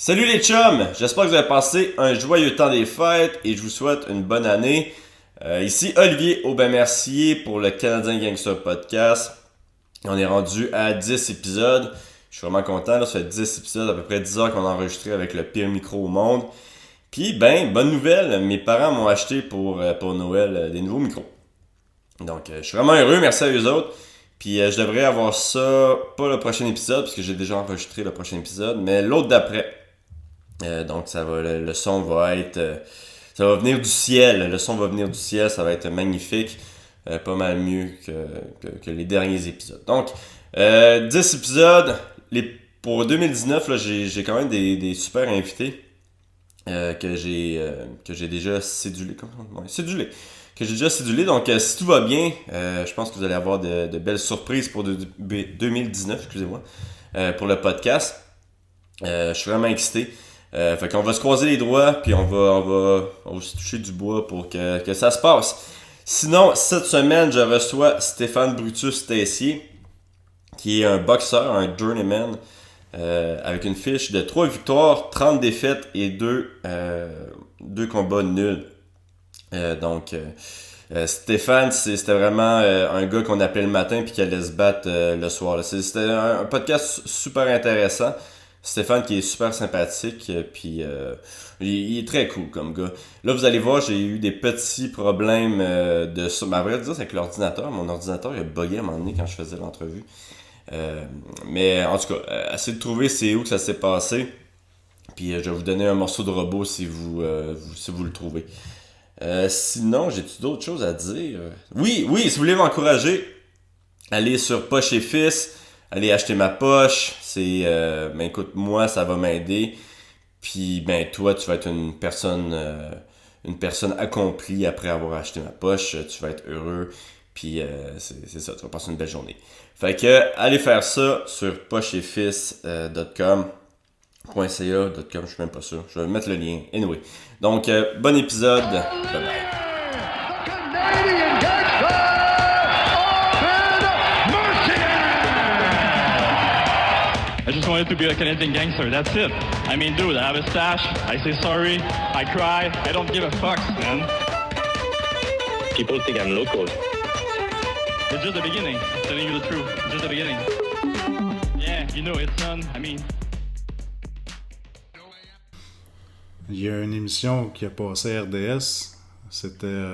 Salut les chums, j'espère que vous avez passé un joyeux temps des fêtes et je vous souhaite une bonne année. Ici Olivier Aubin-Mercier pour le Canadien Gangster Podcast. On est rendu à 10 épisodes. Je suis vraiment content, là, ça fait 10 épisodes, à peu près 10 heures qu'on a enregistré avec le pire micro au monde. Puis bonne nouvelle, mes parents m'ont acheté pour Noël des nouveaux micros. Donc je suis vraiment heureux, merci à eux autres. Puis je devrais avoir ça, pas le prochain épisode, parce que j'ai déjà enregistré le prochain épisode, mais l'autre d'après. Donc ça va, le son va être, ça va venir du ciel. Le son va venir du ciel, ça va être magnifique, pas mal mieux que les derniers épisodes. Donc 10 épisodes. Pour 2019, là, j'ai quand même des super invités que j'ai déjà cédulés. Cédulés. Que j'ai déjà cédulé. Donc si tout va bien, je pense que vous allez avoir de belles surprises pour 2019, excusez-moi, pour le podcast. Je suis vraiment excité. Fait qu'on va se croiser les doigts, puis on va se toucher du bois pour que ça se passe. Sinon, cette semaine, je reçois Stéphane Brutus Tessier, qui est un boxeur, un journeyman, avec une fiche de 3 victoires, 30 défaites et 2 combats nuls. Stéphane, c'était vraiment un gars qu'on appelait le matin puis qui allait se battre le soir. C'était un podcast super intéressant. Stéphane qui est super sympathique, puis il est très cool comme gars. Là, vous allez voir, j'ai eu des petits problèmes de son. À vrai dire, c'est avec l'ordinateur. Mon ordinateur, il a bugué à un moment donné quand je faisais l'entrevue. Mais en tout cas, essayez de trouver c'est où que ça s'est passé. Puis je vais vous donner un morceau de robot si vous le trouvez. Sinon, j'ai-tu d'autres choses à dire? Oui, si vous voulez m'encourager, allez sur Poche et Fils. Allez acheter ma poche, écoute, moi ça va m'aider. Puis toi tu vas être une personne accomplie après avoir acheté ma poche, tu vas être heureux. Puis c'est ça, tu vas passer une belle journée. Fait que allez faire ça sur pocheetfils.com. .ca, .com, je suis même pas sûr. Je vais mettre le lien. Anyway. Donc bon épisode. Bye bye. I just wanted to be a Canadian gangster, that's it. I mean, dude, I have a stash, I say sorry, I cry, I don't give a fuck, man. People think I'm local. It's just the beginning, I'm telling you the truth, it's just the beginning. Yeah, you know, it's done, I mean... Il y a une émission qui a passé à RDS, c'était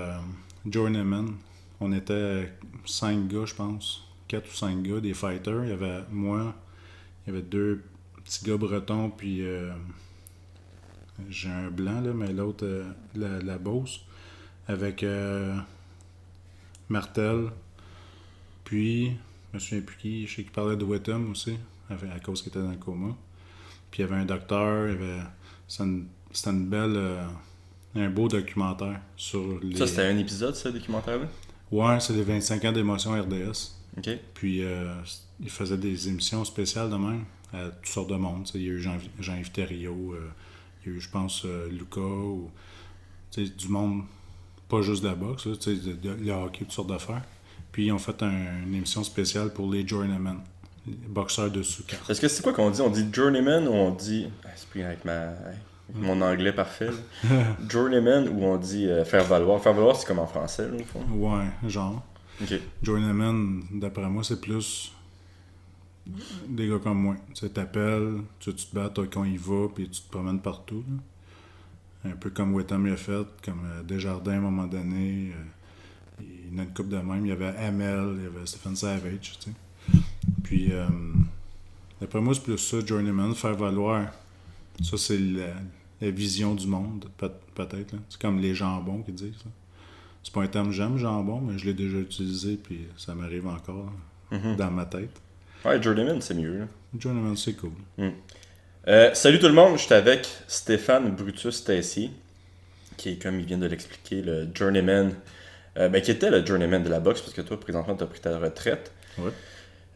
Journeyman. On était 5 gars, je pense, 4 ou 5 gars, des fighters. Il y avait moi, il y avait 2 petits gars bretons, puis j'ai un blanc, là, mais l'autre, la Beauce, avec Martel, puis, je me souviens plus qui, je sais qu'il parlait de Wetham aussi, à cause qu'il était dans le coma. Puis il y avait un docteur, c'était une belle, un beau documentaire sur les... Ça, c'était un épisode, ce documentaire-là? Ouais, c'est les 25 ans d'émotion RDS. OK. Puis, il faisait des émissions spéciales de même, à toutes sortes de monde. Il y a eu Jean-Yves Thériault, il y a eu, je pense, Lucas, ou du monde, pas juste de la boxe, le hockey, toutes sortes d'affaires. Puis, ils ont fait une émission spéciale pour les journeymen, les boxeurs de sous-carte. Est-ce que c'est quoi qu'on dit? On dit journeyman ou on dit... C'est plus avec mon anglais parfait. Journeyman ou on dit faire valoir? Faire valoir, c'est comme en français, là, au fond. Ouais, genre. OK. Journeyman, d'après moi, c'est plus des gars comme moi. Tu t'appelles, tu te bats, toi quand il va, puis tu te promènes partout. Là. Un peu comme Wetham l'a fait, comme Desjardins à un moment donné. Il y en a une couple de même. Il y avait Amel, il y avait Stephen Savage, tu sais. Puis, d'après moi, c'est plus ça, Journeyman, faire valoir. Ça, c'est la vision du monde, peut-être. Là. C'est comme les jambons qui disent ça. C'est pas un terme j'aime, jambon, mais je l'ai déjà utilisé, puis ça m'arrive encore dans ma tête. Ouais, Journeyman, c'est mieux. Là. Journeyman, c'est cool. Salut tout le monde, je suis avec Stéphane Brutus Tessier, qui est, comme il vient de l'expliquer, le journeyman, qui était le journeyman de la boxe, parce que toi, présentement, tu as pris ta retraite. Ouais.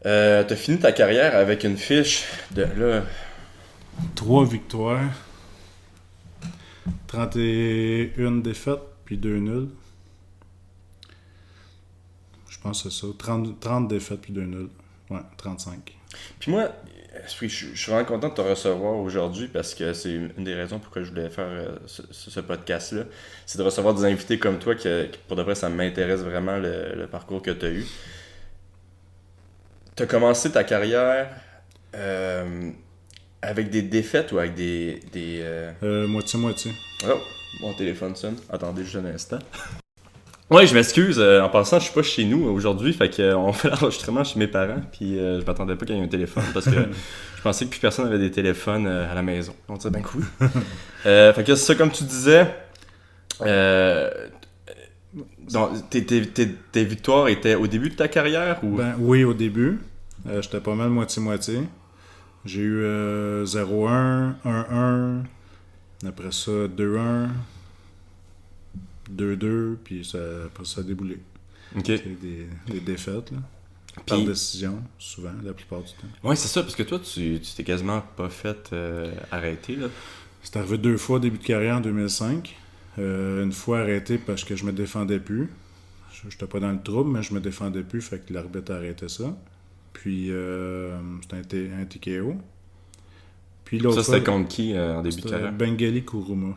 Tu as fini ta carrière avec une fiche de... là. 3 victoires, 31 défaites, puis 2 nuls. Je pense que c'est ça. 30 défaites, puis 2 nuls. Ouais, 35. Puis moi, je suis vraiment content de te recevoir aujourd'hui parce que c'est une des raisons pourquoi je voulais faire ce podcast-là. C'est de recevoir des invités comme toi qui pour de vrai, ça m'intéresse vraiment le parcours que tu as eu. Tu as commencé ta carrière avec des défaites ou avec Moitié-moitié. Oh, mon téléphone sonne. Attendez juste un instant. Ouais, je m'excuse. En passant, je suis pas chez nous aujourd'hui, fait que on fait l'enregistrement chez mes parents, puis je m'attendais pas qu'il y ait un téléphone parce que je pensais que plus personne avait des téléphones à la maison. On disait ben cool. Fait que c'est ça, comme tu disais. Tes victoires étaient au début de ta carrière ou? Ben oui, au début. J'étais pas mal moitié-moitié. J'ai eu 0-1, 1-1, après ça 2-1, 2-2, puis après ça a déboulé. Ok. C'est des défaites, là. Par Puis- décision, souvent, la plupart du temps. Ouais, c'est ça, parce que toi, tu t'es quasiment pas fait arrêter, là. C'est arrivé 2 fois au début de carrière en 2005. Une fois arrêté parce que je me défendais plus. J'étais pas dans le trouble, mais je me défendais plus, fait que l'arbitre a arrêté ça. Puis c'était un TKO. Puis l'autre Ça, fois, c'était contre qui en début de c'était carrière? Bengali Kuruma.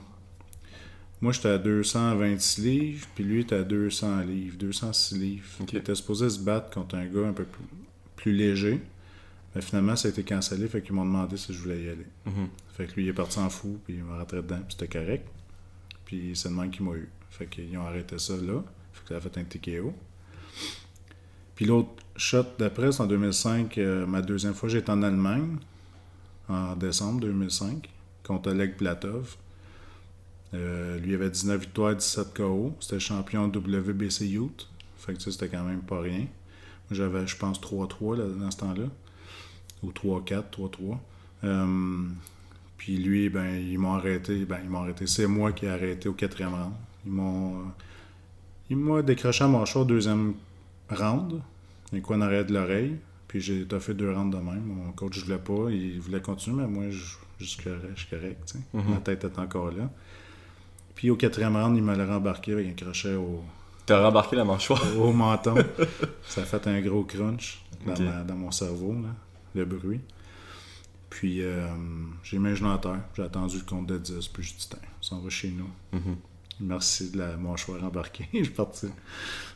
Moi, j'étais à 226 livres, puis lui était à 200 livres, 206 livres. Ok. Il était supposé se battre contre un gars un peu plus léger. Mais finalement, ça a été cancellé, fait qu'ils m'ont demandé si je voulais y aller. Mhm. Fait que lui, il est parti en fou, puis il m'a rentré dedans, puis c'était correct. Puis c'est le même qu'il m'a eu. Fait qu'ils ont arrêté ça là. Fait que ça a fait un TKO. Puis l'autre shot d'après, c'est en 2005, ma deuxième fois, j'étais en Allemagne, en décembre 2005, contre Oleg Platov. Lui avait 19 victoires, 17 KO. C'était champion WBC Youth. Fait que ça, c'était quand même pas rien. Moi, j'avais, je pense, 3-3 là, dans ce temps-là. Ou 3-4, 3-3. Puis lui, ben, ils m'ont arrêté. C'est moi qui ai arrêté au 4e round. Il m'a décroché à mon choix au 2e round. Un coup en arrière de l'oreille. Puis j'ai fait 2 rounds de même. Mon coach, je voulais pas. Il voulait continuer, mais moi, je suis correct. Tu sais. Ma tête est encore là. Puis au 4e round, il m'a rembarqué avec un crochet T'as rembarqué la mâchoire. au menton. Ça a fait un gros crunch dans, Ok. dans mon cerveau, là, le bruit. Puis j'ai mis un genou à terre. J'ai attendu le compte de 10. Puis je dis, tiens, on s'en va chez nous. Mhm. Merci de la mâchoire embarquée. Je suis parti.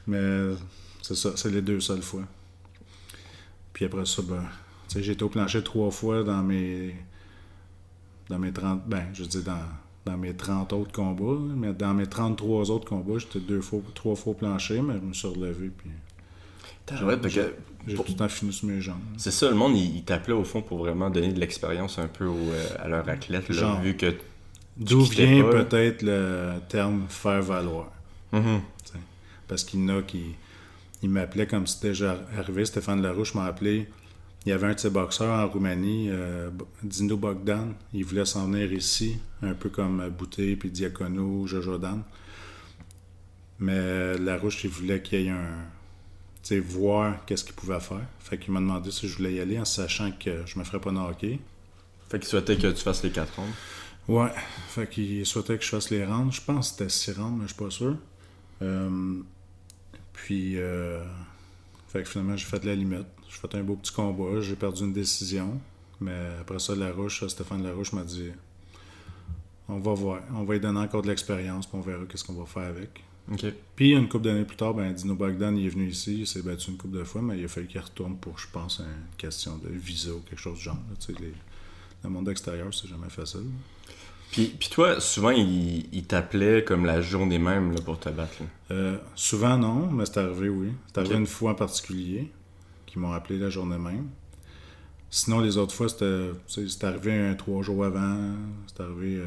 Mais c'est ça, c'est les 2 seules fois. Puis après ça, ben, tu sais, j'ai été au plancher 3 fois dans mes 30, ben, je dis dans mes 30 autres combats, là, mais dans mes 33 autres combats, j'étais 3 fois au plancher, mais je me suis relevé, puis Ouais, parce que j'ai tout le temps fini sur mes jambes. c'est ça, le monde, il t'appelait au fond pour vraiment donner de l'expérience un peu à leur athlète, là, Genre. vu que... D'où quittais vient pas, là. peut-être le terme « faire valoir Mhm. ». Parce qu'il y en a qui il m'appelaient comme si c'était déjà arrivé. Stéphane Larouche m'a appelé. Il y avait un de ses boxeurs en Roumanie, Dino Bogdan. Il voulait s'en venir ici, un peu comme Bouté, puis Diacono, Jojo Dan. Mais Larouche, il voulait qu'il y ait tu sais, voir qu'est-ce qu'il pouvait faire. Fait qu'il m'a demandé si je voulais y aller en sachant que je me ferais pas knocker. Fait qu'il souhaitait que tu fasses les 4 rondes. Ouais, fait qu'il souhaitait que je fasse les rounds. Je pense que c'était 6 rounds, mais je suis pas sûr. Puis, fait que finalement, j'ai fait la limite. J'ai fait un beau petit combat. J'ai perdu une décision. Mais après ça, Stéphane Larouche m'a dit on va voir. On va lui donner encore de l'expérience, puis on verra qu'est-ce qu'on va faire avec. OK. Puis, une couple d'années plus tard, ben, Dino Bogdan il est venu ici. Il s'est battu une couple de fois, mais il a fallu qu'il retourne pour, je pense, une question de visa ou quelque chose du genre. Là. Tu sais, le monde extérieur, c'est jamais facile. Puis toi, souvent, il t'appelait comme la journée même là, pour te battre. Là. Souvent, non, mais c'est arrivé, oui. C'est arrivé Ok. une fois en particulier qui m'ont appelé la journée même. Sinon, les autres fois, c'est arrivé 3 jours avant, c'est arrivé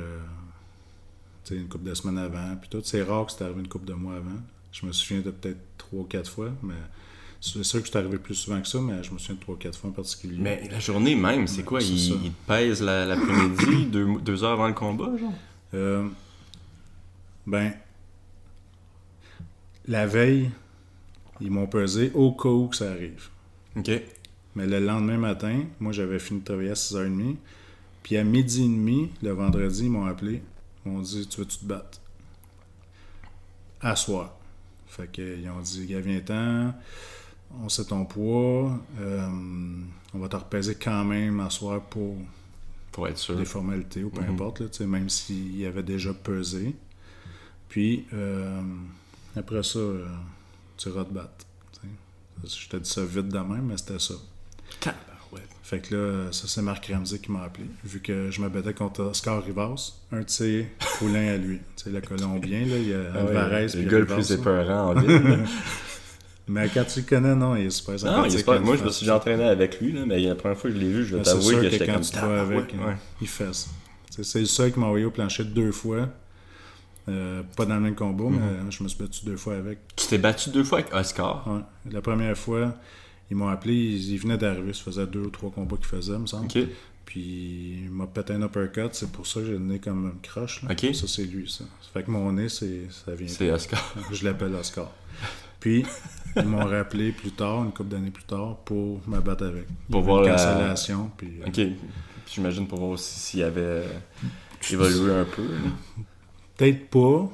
une couple de semaines avant, puis tout. C'est rare que c'est arrivé une couple de mois avant. Je me souviens de peut-être 3 ou 4 fois, mais c'est sûr que c'est arrivé plus souvent que ça, mais je me souviens de 3 ou 4 fois en particulier. Mais la journée même, c'est quoi? c'est Il ça. te pèse l'après-midi, 2 heures avant le combat, genre? Ben, la veille, ils m'ont pesé au cas où que ça arrive. OK. Mais le lendemain matin, moi, j'avais fini de travailler à 6h30. Puis à 12h30, le vendredi, ils m'ont appelé. Ils m'ont dit, tu veux-tu te battre? À soir. Fait qu'ils ont dit, gars, viens-t'en. on sait ton poids, on va te repaiser quand même à soir pour être sûr. des formalités ou peu importe, là, même s'il avait déjà pesé. Puis, après ça, tu iras te battre. Je t'ai dit ça vite de même, mais c'était ça. Ouais. Fait que là, ça, c'est Marc Ramsey qui m'a appelé, vu que je me battais contre Oscar Rivas, un de ses poulains à lui. Tu sais, le Colombien, là, il y a Alvarez. Le gars le Rivas, plus là. épeurant en ville. Mais quand tu le connais, non, il est super Non, sympathique. il est super. Moi, je me suis entraîné avec lui, là, mais la première fois que je l'ai vu, je vais C'est t'avouer sûr que que j'étais quand comme tu te vois avec, il fesse. C'est le seul qui m'a envoyé au plancher 2 fois. Pas dans le même combat, mais je me suis battu 2 fois avec. Tu t'es battu 2 fois avec Oscar? Ouais. La première fois, ils m'ont appelé, il venait d'arriver, ça faisait 2 ou 3 combats qu'il faisait, me semble. OK. Puis il m'a pété un uppercut, c'est pour ça que j'ai le nez comme une croche. Là. OK. Ça, c'est lui, ça. Ça fait que mon nez, ça vient. C'est Oscar. Je l'appelle Oscar. Puis, ils m'ont rappelé plus tard, une couple d'années plus tard, pour me battre avec. Pour Il y voir avait une la- cancellation. Puis, OK. Puis j'imagine pour voir aussi s'il avait évolué un peu. là. peut-être pas,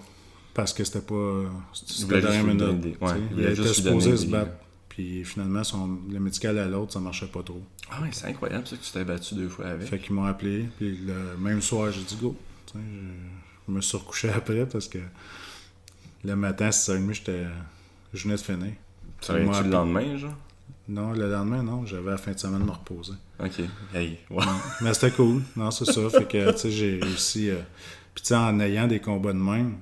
parce que c'était pas. voulait C'était dernière juste lui minute. donner des- ouais, tu sais. il Il voulait était juste lui supposé donner se des- battre. Puis finalement, le médical à l'autre, ça marchait pas trop. Ah ouais, c'est incroyable ça que tu t'es battu 2 fois avec. Fait qu'ils m'ont appelé. Puis le même soir, j'ai dit go. Tu sais, je me suis recouché après parce que le matin à 6h30, je venais de finir. Ça Ils m'ont aurait-tu le appelé. lendemain, genre? Non, le lendemain, non. J'avais la fin de semaine de me reposer. OK. Hey, ouais. Mais c'était cool. Non, c'est ça. Fait que, tu sais, j'ai réussi. Puis, tu sais, en ayant des combats de même,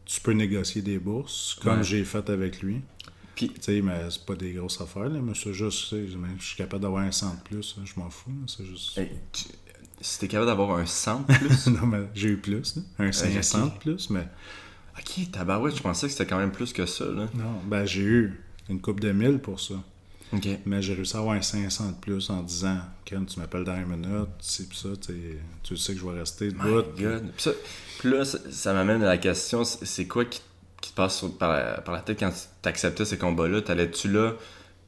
tu peux négocier des bourses, comme Ouais. j'ai fait avec lui. Puis, Tu sais, mais c'est pas des grosses affaires, là. Mais c'est juste, tu sais, je suis capable d'avoir un 100 de plus. Là, je m'en fous. Là, c'est juste. hey, si t'es capable d'avoir un 100 de plus... Non, mais j'ai eu plus, là. Un 500 ok. de plus, mais. OK, tabarouette, je pensais que c'était quand même plus que ça, là. Non, ben, j'ai eu une coupe de 1000 pour ça. OK. Mais j'ai réussi à avoir un 500 de plus en disant, quand tu m'appelles dans une minute, c'est pis ça, tu sais que je vais rester My debout. God. Puis là, ça m'amène à la question, c'est quoi qui te passe par la tête quand tu acceptais ces combats-là? T'allais-tu là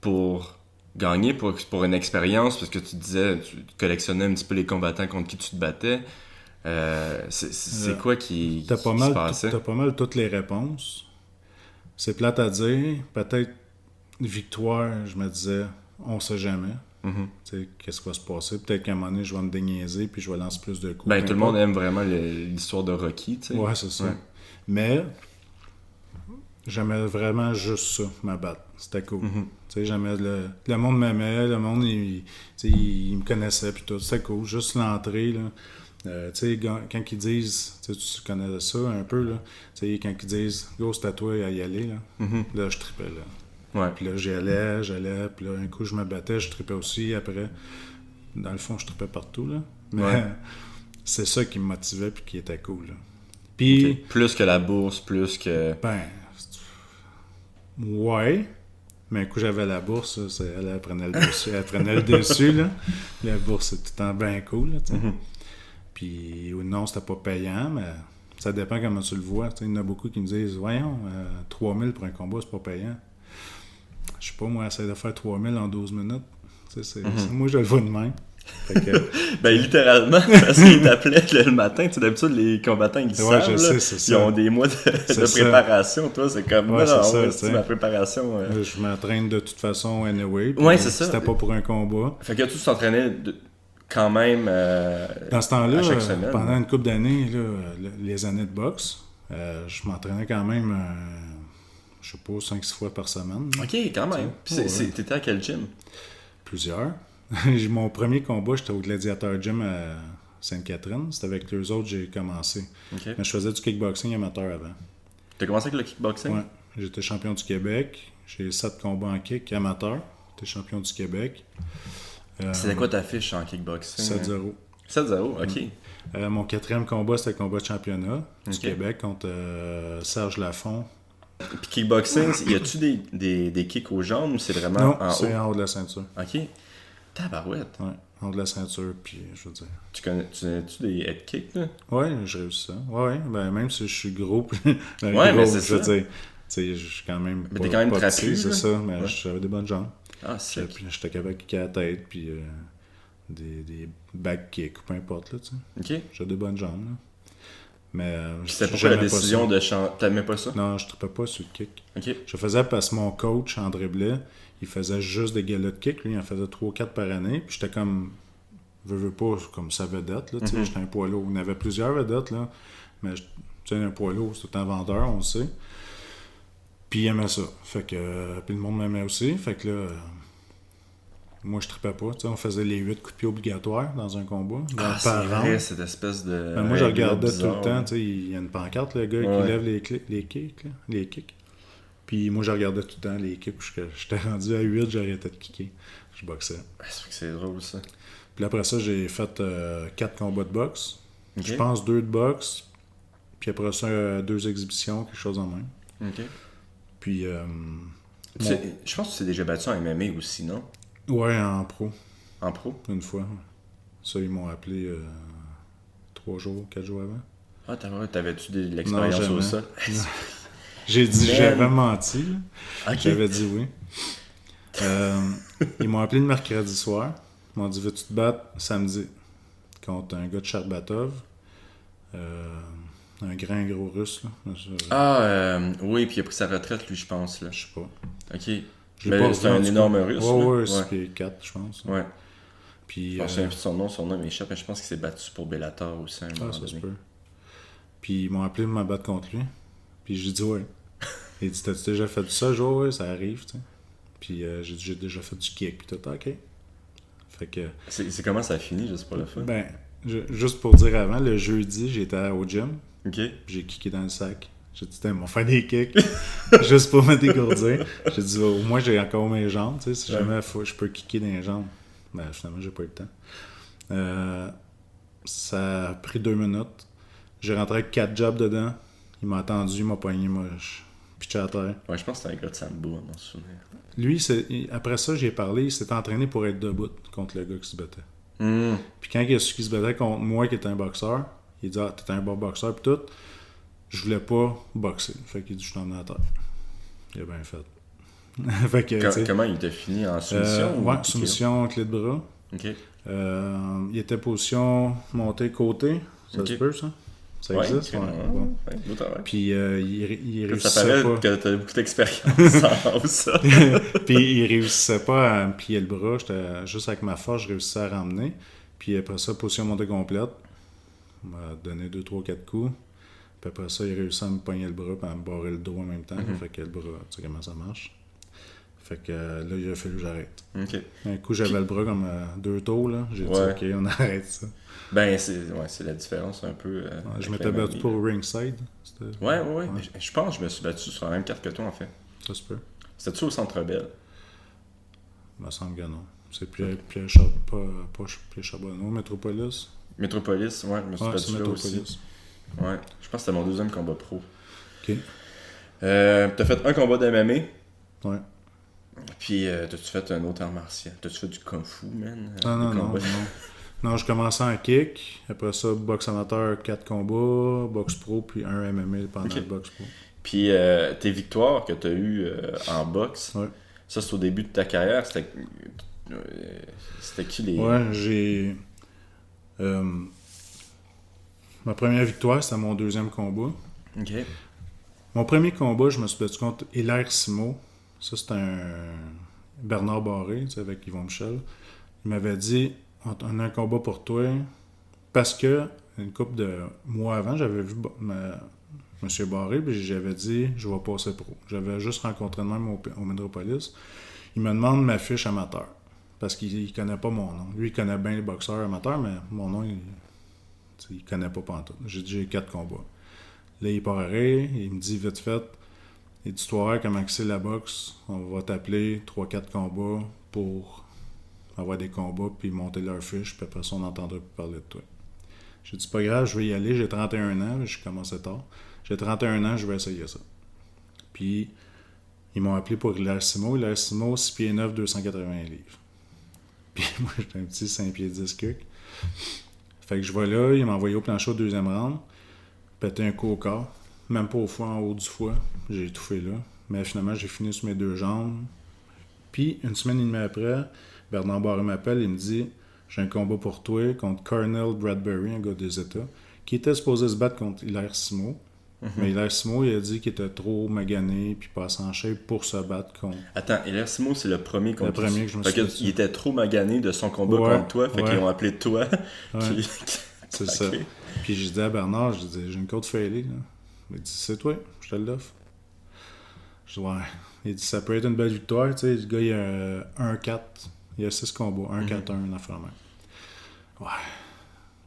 pour gagner, pour une expérience, parce que tu disais, tu collectionnais un petit peu les combattants contre qui tu te battais? C'est quoi qui T'as se passait? pas mal toutes les réponses. C'est plate à dire. Peut-être victoire, je me disais, on sait jamais. Mhm. Tu sais, qu'est-ce qui va se passer? Peut-être qu'à un moment donné, je vais me déniaiser puis je vais lancer plus de coups. Ben, peu tout le monde importe. aime vraiment l'histoire de Rocky, tu sais. Ouais, c'est ça. Ouais. Mais j'aimais vraiment juste ça, ma batte. C'était cool. Mhm. Tu sais, j'aimais le monde m'aimait, le monde, tu sais, il me connaissait puis tout. C'était cool. Juste l'entrée, là. Tu sais, quand ils disent, tu connais ça un peu, là. Tu sais, quand ils disent, go, c'est à toi à y aller, là. Mhm. Là, je tripais, là. Ouais. Puis là, j'allais, puis là, un coup, je me battais, je tripais aussi. Après, dans le fond, je tripais partout, là. Mais Ouais. c'est ça qui me motivait puis qui était cool, là. Puis, Ok. Plus que la bourse, plus que... ben, ouais. Mais un coup, j'avais la bourse, elle prenait le dessus. Elle prenait le dessus, là. La bourse, c'est tout le temps bien cool, là, tu sais. Mhm. Puis, non, c'était pas payant, mais ça dépend comment tu le vois. Tu sais, il y en a beaucoup qui me disent, voyons, 3000 pour un combat, c'est pas payant. Je sais pas, moi, essayer de faire 3000 en 12 minutes. Tu sais, moi, je le vois de même. Fait que, Ben, littéralement, parce qu'ils t'appelaient le matin. Tu sais, d'habitude, les combattants, ils Ouais, savent, je là. sais, c'est Ils ça. ont des mois de ça. préparation. Toi, c'est comme... Ouais, non, c'est ça, ouais, tu c'est sais. ma préparation... je m'entraîne de toute façon anyway. puis Ouais, c'est ça. C'était pas pour un combat. Fait que tu t'entraînais quand même Dans ce temps-là, à chaque semaine. pendant une couple d'années, là, les années de boxe, je m'entraînais quand même, je sais pas, 5-6 fois par semaine. là. OK, quand même. Puis Ouais. t'étais à quel gym? Plusieurs. Mon premier combat, j'étais au Gladiator Gym à Sainte-Catherine. C'était avec les autres que j'ai commencé. OK. Mais je faisais du kickboxing amateur avant. T'as commencé avec le kickboxing? Ouais. J'étais champion du Québec. J'ai 7 combats en kick amateur. J'étais champion du Québec. C'était quoi ta fiche en kickboxing? 7-0. 7-0, OK. Mon 4e combat, c'était le combat de championnat du Ok. Québec contre Serge Lafont. Puis kickboxing, y a-tu des kicks aux jambes ou c'est vraiment Non, en c'est haut? en haut de la ceinture. OK. Tabarouette. Ouais, en haut de la ceinture, puis je veux dire. Tu connais-tu des head kicks, là? Ouais, j'ai réussi ça. Ouais, ben même si je suis gros, ben, Ouais, gros, mais c'est je veux ça. dire, tu sais, je suis quand même Mais t'es quand même pas trapu, petit, c'est là. ça, mais Ouais. j'avais des bonnes jambes. Ah, sick. Puis j'étais capable de kicker à la tête, puis des back kicks, ou peu importe, là, tu sais. OK. J'ai des bonnes jambes, là. Mais Puis c'était pourquoi la décision de changer? T'aimais pas ça? Non, je trippais pas sur le kick. Ok. Je faisais parce que mon coach, André Blais, il faisait juste des galas de kick. Lui, il en faisait 3 ou 4 par année. Puis j'étais comme, veux pas, comme sa vedette. Là, J'étais un poids lourd. Il y en avait plusieurs vedettes, là. Mais tu sais, un poids lourd, c'est tout un vendeur, on le sait. Puis il aimait ça. Fait que, puis le monde m'aimait aussi. Fait que là, moi, je trippais pas. On faisait les 8 coups de pied obligatoires dans un combat. C'est vrai, cette espèce de... Ben, moi, je regardais bizarre, tout le temps. Il y a une pancarte, le gars qui lève les kicks. Là, les kicks. Puis moi, je regardais tout le temps les kicks. J'étais rendu à 8, j'arrêtais de kicker. Je boxais. C'est vrai que c'est drôle, ça. Puis après ça, j'ai fait 4 combats de boxe. Ok. Je pense 2 de boxe. Puis après ça, 2 exhibitions, quelque chose en même. Ok. Puis... Je pense que tu t'es déjà battu en MMA aussi, non? Ouais, en pro. En pro? Une fois. Ça, ils m'ont appelé 3 jours, 4 jours avant. Ah, t'avais-tu de l'expérience Non, au jamais. sol? J'ai dit, j'avais menti. Là. Ok. J'avais dit oui. Ils m'ont appelé le mercredi soir. Ils m'ont dit, veux-tu te battre samedi contre un gars de Charbatov, un grand gros russe. Là. Oui, puis il a pris sa retraite, lui, je pense. Là. Je sais pas. Ok. Je l'ai Mais pas c'est revu, en un tout énorme cas. russe. Ouais, là. c'est pieds 4, je pense. Ouais. Puis, Je me souviens plus de son nom m'échappe, mais je pense qu'il s'est battu pour Bellator aussi à un moment ça se donné. peut. Puis ils m'ont appelé pour me battre contre lui. Puis j'ai dit ouais. Il dit, t'as-tu déjà fait ça? Je dis, ouais, ça arrive, tu sais. Puis j'ai dit, j'ai déjà fait du kick, puis tout, ok. Fait que... C'est comment ça a fini, juste pour le fun? Ben, juste pour dire avant, le jeudi, j'étais au gym, Ok. puis j'ai kické dans le sac. J'ai dit, on va faire des kicks, juste pour me dégourdir. J'ai dit, au moins, j'ai encore mes jambes, tu sais, si jamais je peux kicker dans les jambes. Ben, finalement, j'ai pas eu le temps. Ça a pris 2 minutes. J'ai rentré avec 4 jobs dedans. Il m'a attendu, il m'a pogné, il m'a pitché à terre. Ouais, je pense que c'était un gars de Sambo, à mon souvenir. Lui, après ça, j'ai parlé, il s'était entraîné pour être debout contre le gars qui se battait. Puis quand il a su qu'il se battait contre moi, qui était un boxeur, il dit, t'es un bon boxeur, puis tout. Je voulais pas boxer. Fait qu'il dit, je suis tombé à terre. Il a bien fait. Fait que, Comment il t'a fini en soumission? Ouais, soumission, clé de bras. Ok. Il était position montée côté. Ça se peut, ça? Ça existe? Ouais. Bon. Puis il réussissait ça paraît pas. que t'as beaucoup d'expérience en ça. Puis il réussissait pas à me plier le bras. J'étais juste avec ma force, je réussissais à ramener. Puis après ça, position montée complète. Il m'a donné 2, 3, 4 coups. Puis après ça, il réussit à me pogner le bras et à me barrer le dos en même temps. Fait que le bras, tu sais comment ça marche. Fait que là, il a fallu que j'arrête. Ok. Un coup, j'avais le bras comme 2 tours, là. J'ai dit, OK, on arrête ça. Ben, c'est la différence un peu. Je m'étais battu pour Ringside. Ouais. Je pense que je me suis battu sur la même carte que toi, en fait. Ça se peut. C'était-tu au Centre Bell? Il me semble que non. C'est Pierre Charbonneau, Métropolis. Métropolis, ouais, je me suis battu là aussi. Ouais, je pense que c'était mon 2e combat pro. Ok. T'as fait un combat d'MMA. Ouais. Puis, t'as-tu fait un autre art martial? T'as-tu fait du Kung Fu, man? Non. Non, je commençais en kick. Après ça, boxe amateur, 4 combats. Boxe pro, puis un MMA pendant le boxe pro. Puis, tes victoires que t'as eues en boxe, ça, c'est au début de ta carrière. C'était qui les... Ouais, j'ai... ma première victoire, c'était mon 2e combat. OK. Mon premier combat, je me suis battu contre Hilaire Simot. Ça, c'est un Bernard Barré, tu sais, avec Yvon Michel. Il m'avait dit, on a un combat pour toi. Parce que, une couple de mois avant, j'avais vu M. Barré, puis j'avais dit, je vais passer pro. J'avais juste rencontré de même au Métropolis. Il me demande ma fiche amateur. Parce qu'il connaît pas mon nom. Lui, il connaît bien les boxeurs amateurs, mais mon nom, il connaît pas pantoute. J'ai dit, j'ai 4 combats. Là, il part à rire, il me dit vite fait, il dit, tu vas voir comment c'est la boxe, on va t'appeler 3-4 combats pour avoir des combats, puis monter leur fiche, puis après ça, on entendra plus parler de toi. J'ai dit, pas grave, je vais y aller, j'ai 31 ans, je commençais tard. J'ai 31 ans, je vais essayer ça. Puis, ils m'ont appelé pour Hilaire Simot. Hilaire Simot, 6 pieds 9, 280 livres. Puis moi, j'étais un petit 5 pieds 10 cuc. Fait que je vais là, il m'a envoyé au plancher au 2e round. Pété un coup au corps. Même pas au foie, en haut du foie. J'ai étouffé là. Mais finalement, j'ai fini sur mes 2 jambes. Puis, une semaine et demie après, Bernard Barré m'appelle et me dit, j'ai un combat pour toi contre Cornell Bradbury, un gars des États, qui était supposé se battre contre Hilaire Simo. Mais Hilaire Simo, il a dit qu'il était trop magané puis pas en shape pour se battre contre... Attends, Hilaire Simo, c'est le premier contre Le premier que je me Fait suis que dit. il était trop magané de son combat Ouais, contre toi, fait ouais. qu'ils ont appelé toi. Ouais. Puis- C'est Ok. ça. Puis j'ai dit à Bernard, j'ai dit, j'ai une côte failée, là. Il dit, c'est toi, je te l'offre. Je dis, ouais. Il dit, ça peut être une belle victoire, tu sais. Le gars, il a 1-4. Il y a 6 combats. 1-4-1, une affaire même. Ouais.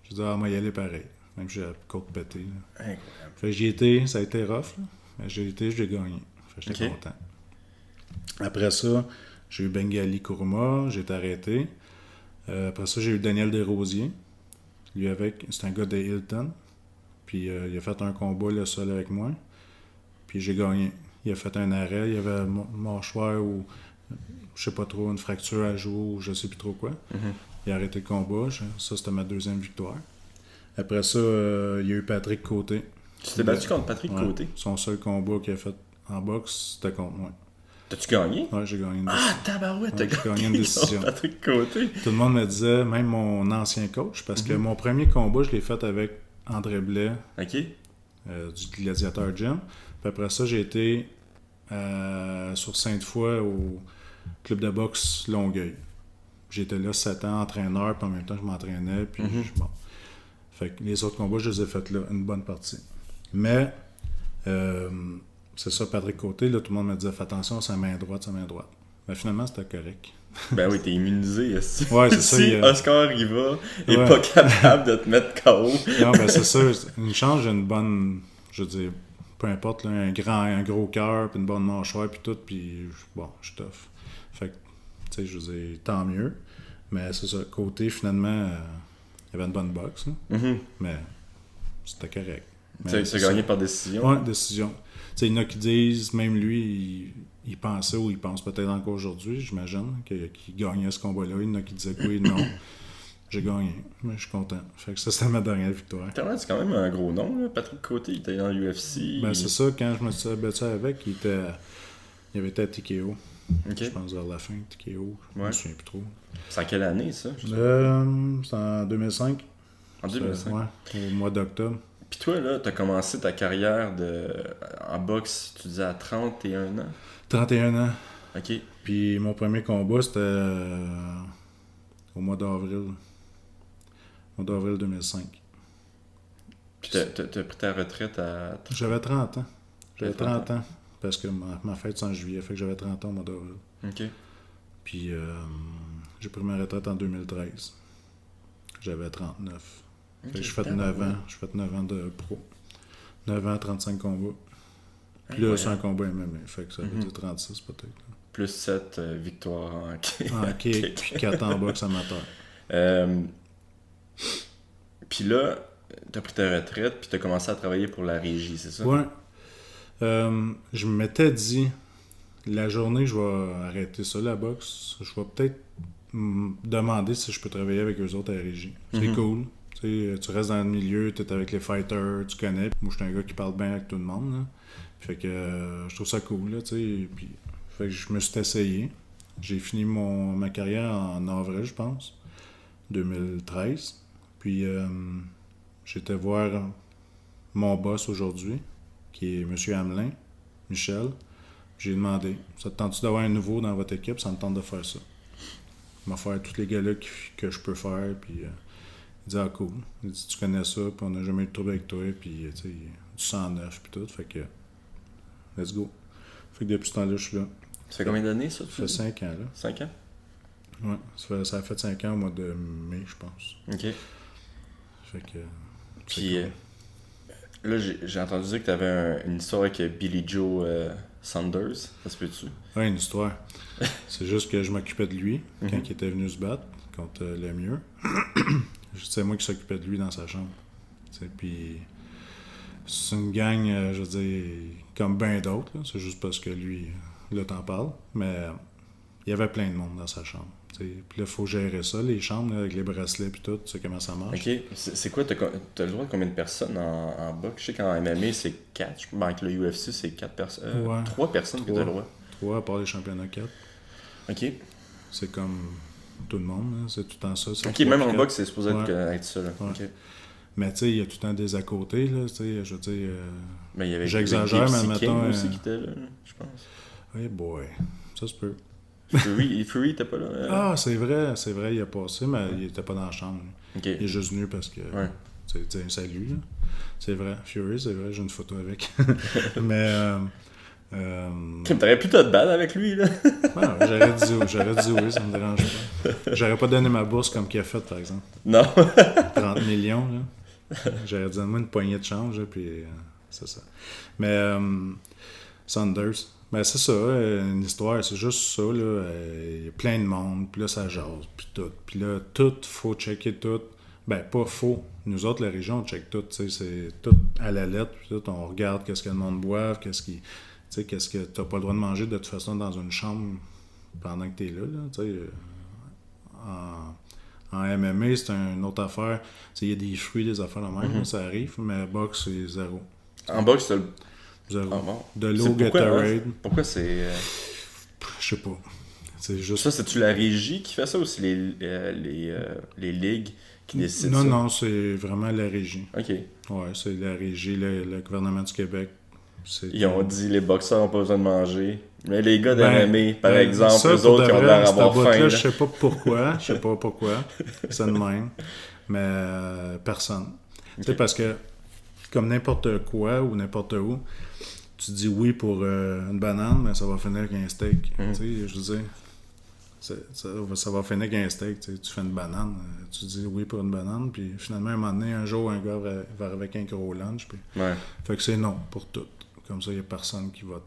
Je dis, moi, y aller pareil. Même si j'ai la côte pétée, là. Incroyable. Fait que j'y étais, ça a été rough, là. Mais j'ai été, je l'ai gagné. Fait que j'étais Ok. content. Après ça, j'ai eu Bengali Kuruma, j'ai été arrêté. Après ça, j'ai eu Daniel Desrosiers. Lui avec, c'est un gars de Hilton. Puis il a fait un combat le seul avec moi. Puis j'ai gagné. Il a fait un arrêt, il y avait un mâchoire ou je sais pas trop, une fracture à joue ou je sais plus trop quoi. Il a arrêté le combat. Ça, c'était ma deuxième victoire. Après ça, il y a eu Patrick Côté. Tu t'es battu contre Patrick Ouais. Côté. Son seul combat qu'il a fait en boxe, c'était contre moi. T'as-tu gagné? Ouais, j'ai gagné une Ah, décision. tabarouette, Ouais, t'as j'ai gagné une décision. contre Patrick Côté. Tout le monde me disait, même mon ancien coach, parce que mon premier combat, je l'ai fait avec André Blais Ok. du Gladiateur Gym. Puis après ça, j'ai été sur Sainte-Foy au club de boxe Longueuil. J'étais là 7 ans, entraîneur, puis en même temps, je m'entraînais. Puis bon. Fait que les autres combats, je les ai faits là, une bonne partie. Mais, c'est ça, Patrick Côté, là, tout le monde me disait, fais attention, sa main droite, sa main droite. Mais finalement, c'était correct. Ben oui, t'es immunisé. Est-ce que- Ouais, c'est ça, Si il y a- Oscar Riva est Ouais. pas capable de te mettre KO. Non, ben c'est ça. Une chance, j'ai une bonne. Je veux dire, peu importe, là, un gros cœur, puis une bonne mâchoire, puis tout, puis bon, je suis tough. Fait que, tu sais, je veux dire, tant mieux. Mais c'est ça, côté, finalement, il y avait une bonne boxe, là. Mais c'était correct. Mais Tu c'est as ça. gagné par décision. Ouais, décision. Tu sais, il y en a qui disent, même lui, il pensait ou il pense peut-être encore aujourd'hui, j'imagine, qu'il gagnait ce combat-là. Il y en a qui disaient que oui, non. J'ai gagné, mais je suis content. Fait que ça, c'était ma dernière victoire. C'est quand même un gros nom, là. Patrick Côté. Il était dans l'UFC. Ben, c'est ça, quand je me suis battu avec, il avait été à TKO. Ok. Je pense vers la fin, TKO. Je Ouais. me souviens plus trop. C'est en quelle année, ça? C'est en 2005. En 2005. Ouais, au mois d'octobre. Puis toi, là, t'as commencé ta carrière en boxe, tu disais, à 31 ans. 31 ans. Ok. Puis mon premier combat, c'était au mois d'avril. Au mois d'avril 2005. Puis t'as pris ta retraite à... J'avais 30 ans. J'avais T'avais 30 ans. Parce que ma fête, c'est en juillet. Fait que j'avais 30 ans au mois d'avril. Ok. Puis j'ai pris ma retraite en 2013. J'avais 39. Fait que j'ai fait 9 ans. J'ai fait 9 ans de pro. 9 ans, 35 combats. Plus un combat MMA. Fait que ça veut dire 36 peut-être. là. Plus 7 victoires en En kick, puis 4 en boxe amateur. Puis là, t'as pris ta retraite, puis t'as commencé à travailler pour la régie, c'est ça? Ouais. Je m'étais dit, la journée je vais arrêter ça, la boxe, je vais peut-être demander si je peux travailler avec eux autres à la régie. C'est cool. Tu restes dans le milieu, tu es avec les fighters, tu connais. Moi, je suis un gars qui parle bien avec tout le monde. Là. Fait que je trouve ça cool. Là, puis, fait que je me suis essayé. J'ai fini ma carrière en avril, je pense, 2013. Puis j'étais voir mon boss aujourd'hui, qui est M. Hamelin, Michel. J'ai demandé, ça te tente-tu d'avoir un nouveau dans votre équipe? Ça me tente de faire ça. Je vais faire tous les gars-là que je peux faire. Puis il dit, ah cool. Il dit, tu connais ça, puis on n'a jamais eu de trouble avec toi. Puis tu sais, du 109 puis tout. Fait que, let's go. Fait que depuis ce temps-là, je suis là. Ça fait combien d'années, ça? Ça fait 5 ans, là. 5 ans? Ouais, ça a fait 5 ans au mois de mai, je pense. Ok. Fait que... Puis là, j'ai entendu dire que t'avais une histoire avec Billy Joe Saunders. Ça se peut-tu? Ouais, une histoire. C'est juste que je m'occupais de lui quand il était venu se battre contre le mieux. C'est moi qui s'occupais de lui dans sa chambre. T'sais, puis c'est une gang, je veux dire, comme bien d'autres. Là. C'est juste parce que lui, là, t'en parles. Mais il y avait plein de monde dans sa chambre. T'sais. Puis là, il faut gérer ça, les chambres, là, avec les bracelets puis tout. Tu sais comment ça marche. Ok. C'est quoi? T'as le droit de combien de personnes en boxe? Je sais qu'en MMA, c'est 4. Avec le UFC, c'est 4 personnes. Ouais. 3 personnes que t'as le droit. 3 à part les championnats 4. Ok. C'est comme tout le monde. Là. C'est tout le temps ça. c'est Ok, 3 même puis en 4. boxe, c'est supposé Ouais. être ça. Là. Ouais. Ok. Mais tu sais, il y a tout le temps des à côté, là, tu sais, je veux dire... Mais il y avait j'exagère, Gypsy mais King mettons... aussi qui était là, je pense. Hey boy, ça se peut. Fury était pas là. Ah, c'est vrai, il a passé, mais il était pas dans la chambre. Ok. Il est juste venu parce que... Ouais. C'est un salut, là. C'est vrai, Fury, c'est vrai, j'ai une photo avec. Mais... T'aurais pu te battre avec lui, là. Ouais, j'aurais dit oui, ça me dérange pas. J'aurais pas donné ma bourse comme qu'il a fait, par exemple. Non. 30 millions, là. J'aurais dit, donne-moi une poignée de change, là, puis c'est ça. Mais Sanders, ben c'est ça, une histoire, c'est juste ça, là. Il y a plein de monde, puis là, ça jase, puis tout. Puis là, tout, faut checker tout. Ben, pas faux. Nous autres, la région, on check tout, tu sais, c'est tout à la lettre, puis tout, on regarde qu'est-ce que le monde boive, qu'est-ce que t'as pas le droit de manger de toute façon dans une chambre pendant que t'es là, tu sais. En MMA, c'est une autre affaire. Il y a des fruits, des affaires de même, ça arrive, mais boxe, c'est zéro. En boxe, c'est le... Zéro. Ah bon. De l'eau Gatorade. Pourquoi c'est... Je sais pas. C'est juste... Ça, c'est-tu la régie qui fait ça ou c'est les ligues qui décident ça? Non, c'est vraiment la régie. OK. Ouais, c'est la régie, le gouvernement du Québec. Ils ont dit les boxeurs n'ont pas besoin de manger. Mais les gars Ben, MMA, par exemple, ça, eux autres, ils ont l'air d'avoir faim. Je sais pas pourquoi. C'est de même. Mais personne. Tu sais, parce que, comme n'importe quoi ou n'importe où, tu dis oui pour une banane, mais ça va finir avec un steak. Tu sais, je veux dire, ça va finir avec un steak. Tu fais une banane, tu dis oui pour une banane, puis finalement, un jour, un gars va arriver avec un gros lunch. Puis... Ouais. Fait que c'est non pour tout. Comme ça, il n'y a personne qui va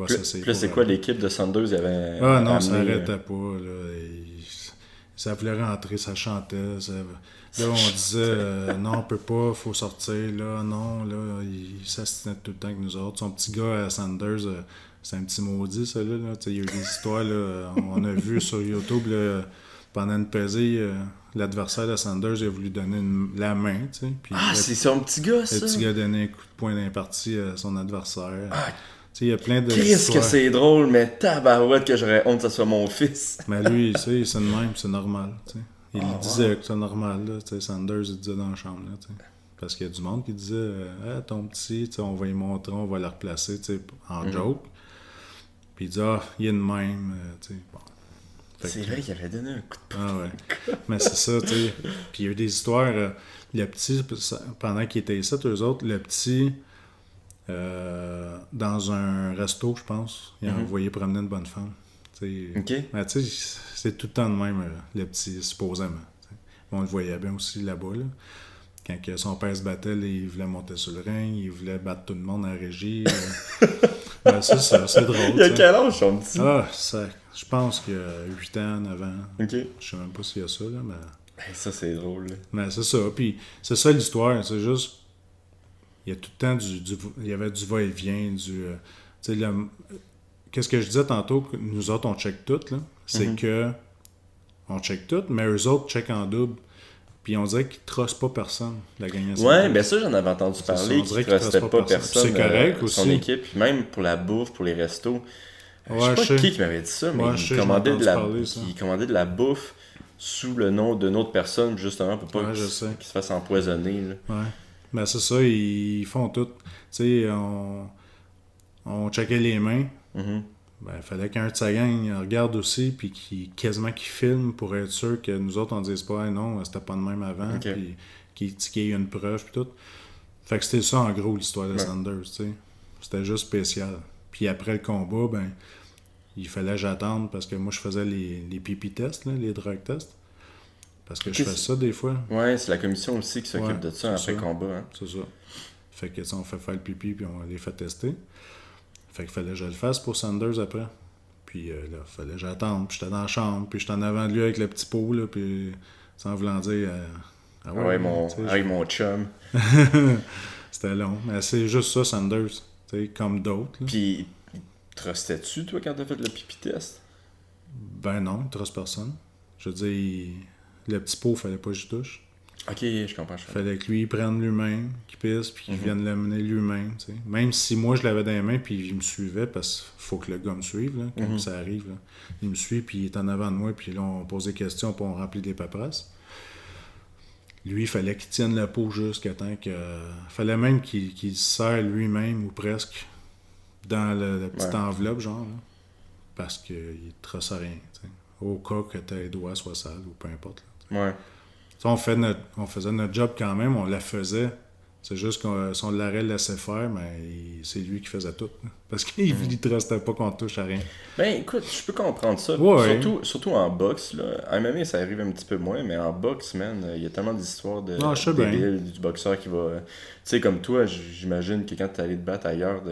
s'essayer. Puis là, c'est quoi l'équipe de Sanders? Il y avait ah non, ça n'arrêtait pas. Là. Ça voulait rentrer, ça chantait. Là, on disait non, on peut pas, faut sortir. Là, non, là, il s'astinait tout le temps avec nous autres. Son petit gars à Sanders, c'est un petit maudit, ça. Là. Il y a eu des histoires. Là, on a vu sur YouTube, là, pendant une pesée, l'adversaire de Sanders il a voulu donner la main. Puis, c'est son petit gars, ça? Le petit gars a donné un coup de poing d'imparti à son adversaire. Il y a plein de... Qu'est-ce que c'est drôle, mais tabarouette que j'aurais honte que ce soit mon fils. Mais lui, c'est le même, c'est normal. Il disait que c'est normal. Là, Sanders, il disait dans la chambre. Là, parce qu'il y a du monde qui disait ton petit, on va y montrer, on va le replacer en joke. Puis il dit il est de même. Bon. C'est vrai qu'il avait donné un coup de poing. Ah ouais. Mais c'est ça, tu sais. Puis il y a eu des histoires. Le petit, pendant qu'il était ici, eux autres, le petit... dans un resto, je pense, il a envoyé promener une bonne femme. OK. Ben, c'est tout le temps de même, le petit, supposément. On le voyait bien aussi là-bas. Là. Quand son père se battait, là, il voulait monter sur le ring, il voulait battre tout le monde en régie. Ben, c'est ça, c'est drôle. Il y a quel âge, son petit? Je pense qu'il y a 8 ans, 9 ans. OK. Je sais même pas s'il y a ça, là, mais... Ça, c'est drôle. Là. Mais c'est ça, puis c'est ça l'histoire, c'est juste... Il y a tout le temps il y avait du va-et-vient, qu'est-ce que je disais tantôt, que nous autres, on check tout, là, c'est que on check tout, mais eux autres check en double. Puis on dirait qu'ils ne trustent pas personne, la gagnante. Ouais, ben ça, j'en avais entendu parler, qu'ils ne trustaient pas personne. C'est correct aussi. Son équipe, puis même pour la bouffe, pour les restos. Ouais, je sais pas qui m'avait dit ça, mais il commandait de la bouffe sous le nom d'une autre personne, justement, pour pas qu'il se fasse empoisonner. Là. Ouais. Ben c'est ça, ils font tout. Tu sais, on checkait les mains. Ben, il fallait qu'un de sa gang regarde aussi, puis quasiment qu'il filme pour être sûr que nous autres, on ne dise pas non, c'était pas de même avant, puis qu'il y ait une preuve, puis tout. Fait que c'était ça, en gros, l'histoire de Sanders, tu sais. C'était juste spécial. Puis après le combat, ben, il fallait que j'attende, parce que moi, je faisais les pipi tests, là, les drug tests. Parce que je fais ça des fois. Ouais, c'est la commission aussi qui s'occupe de ça après le combat. Hein. C'est ça. Fait que on fait faire le pipi puis on les fait tester. Fait qu'il fallait que je le fasse pour Sanders après. Puis là, il fallait que j'attende. Puis j'étais dans la chambre. Puis j'étais en avant de lui avec le petit pot. Là, puis sans vouloir dire... mon chum. C'était long. Mais c'est juste ça, Sanders. Comme d'autres. Là. Puis, trustais-tu, toi, quand t'as fait le pipi test? Ben non, il truste personne. Je veux dire... Le petit pot, il fallait pas que je touche. Ok, je comprends. Il fallait que lui, il prenne lui-même, qu'il pisse, puis qu'il vienne l'amener lui-même. T'sais. Même si moi, je l'avais dans les mains, puis il me suivait, parce qu'il faut que le gars me suive, là, quand ça arrive. Là. Il me suit, puis il est en avant de moi, puis là, on pose des questions, puis on remplit des paperasses. lui, il fallait qu'il tienne le pot jusqu'à temps que... fallait même qu'il se serre lui-même, ou presque, dans la petite enveloppe, genre, là, parce qu'il ne traçait rien, t'sais. Au cas que tes doigts soient sales, ou peu importe. Là, Ouais. on faisait notre job quand même, on la faisait. C'est juste que si on l'aurait laissé faire, mais c'est lui qui faisait tout. Là. Parce qu'il ne trustait pas qu'on touche à rien. Ben écoute, je peux comprendre ça. Ouais. Surtout en boxe, là. En MMA, ça arrive un petit peu moins, mais en boxe, man, il y a tellement d'histoires de Ah, je sais bien. débiles, du boxeur qui va... Tu sais, comme toi, j'imagine que quand tu allé te battre ailleurs,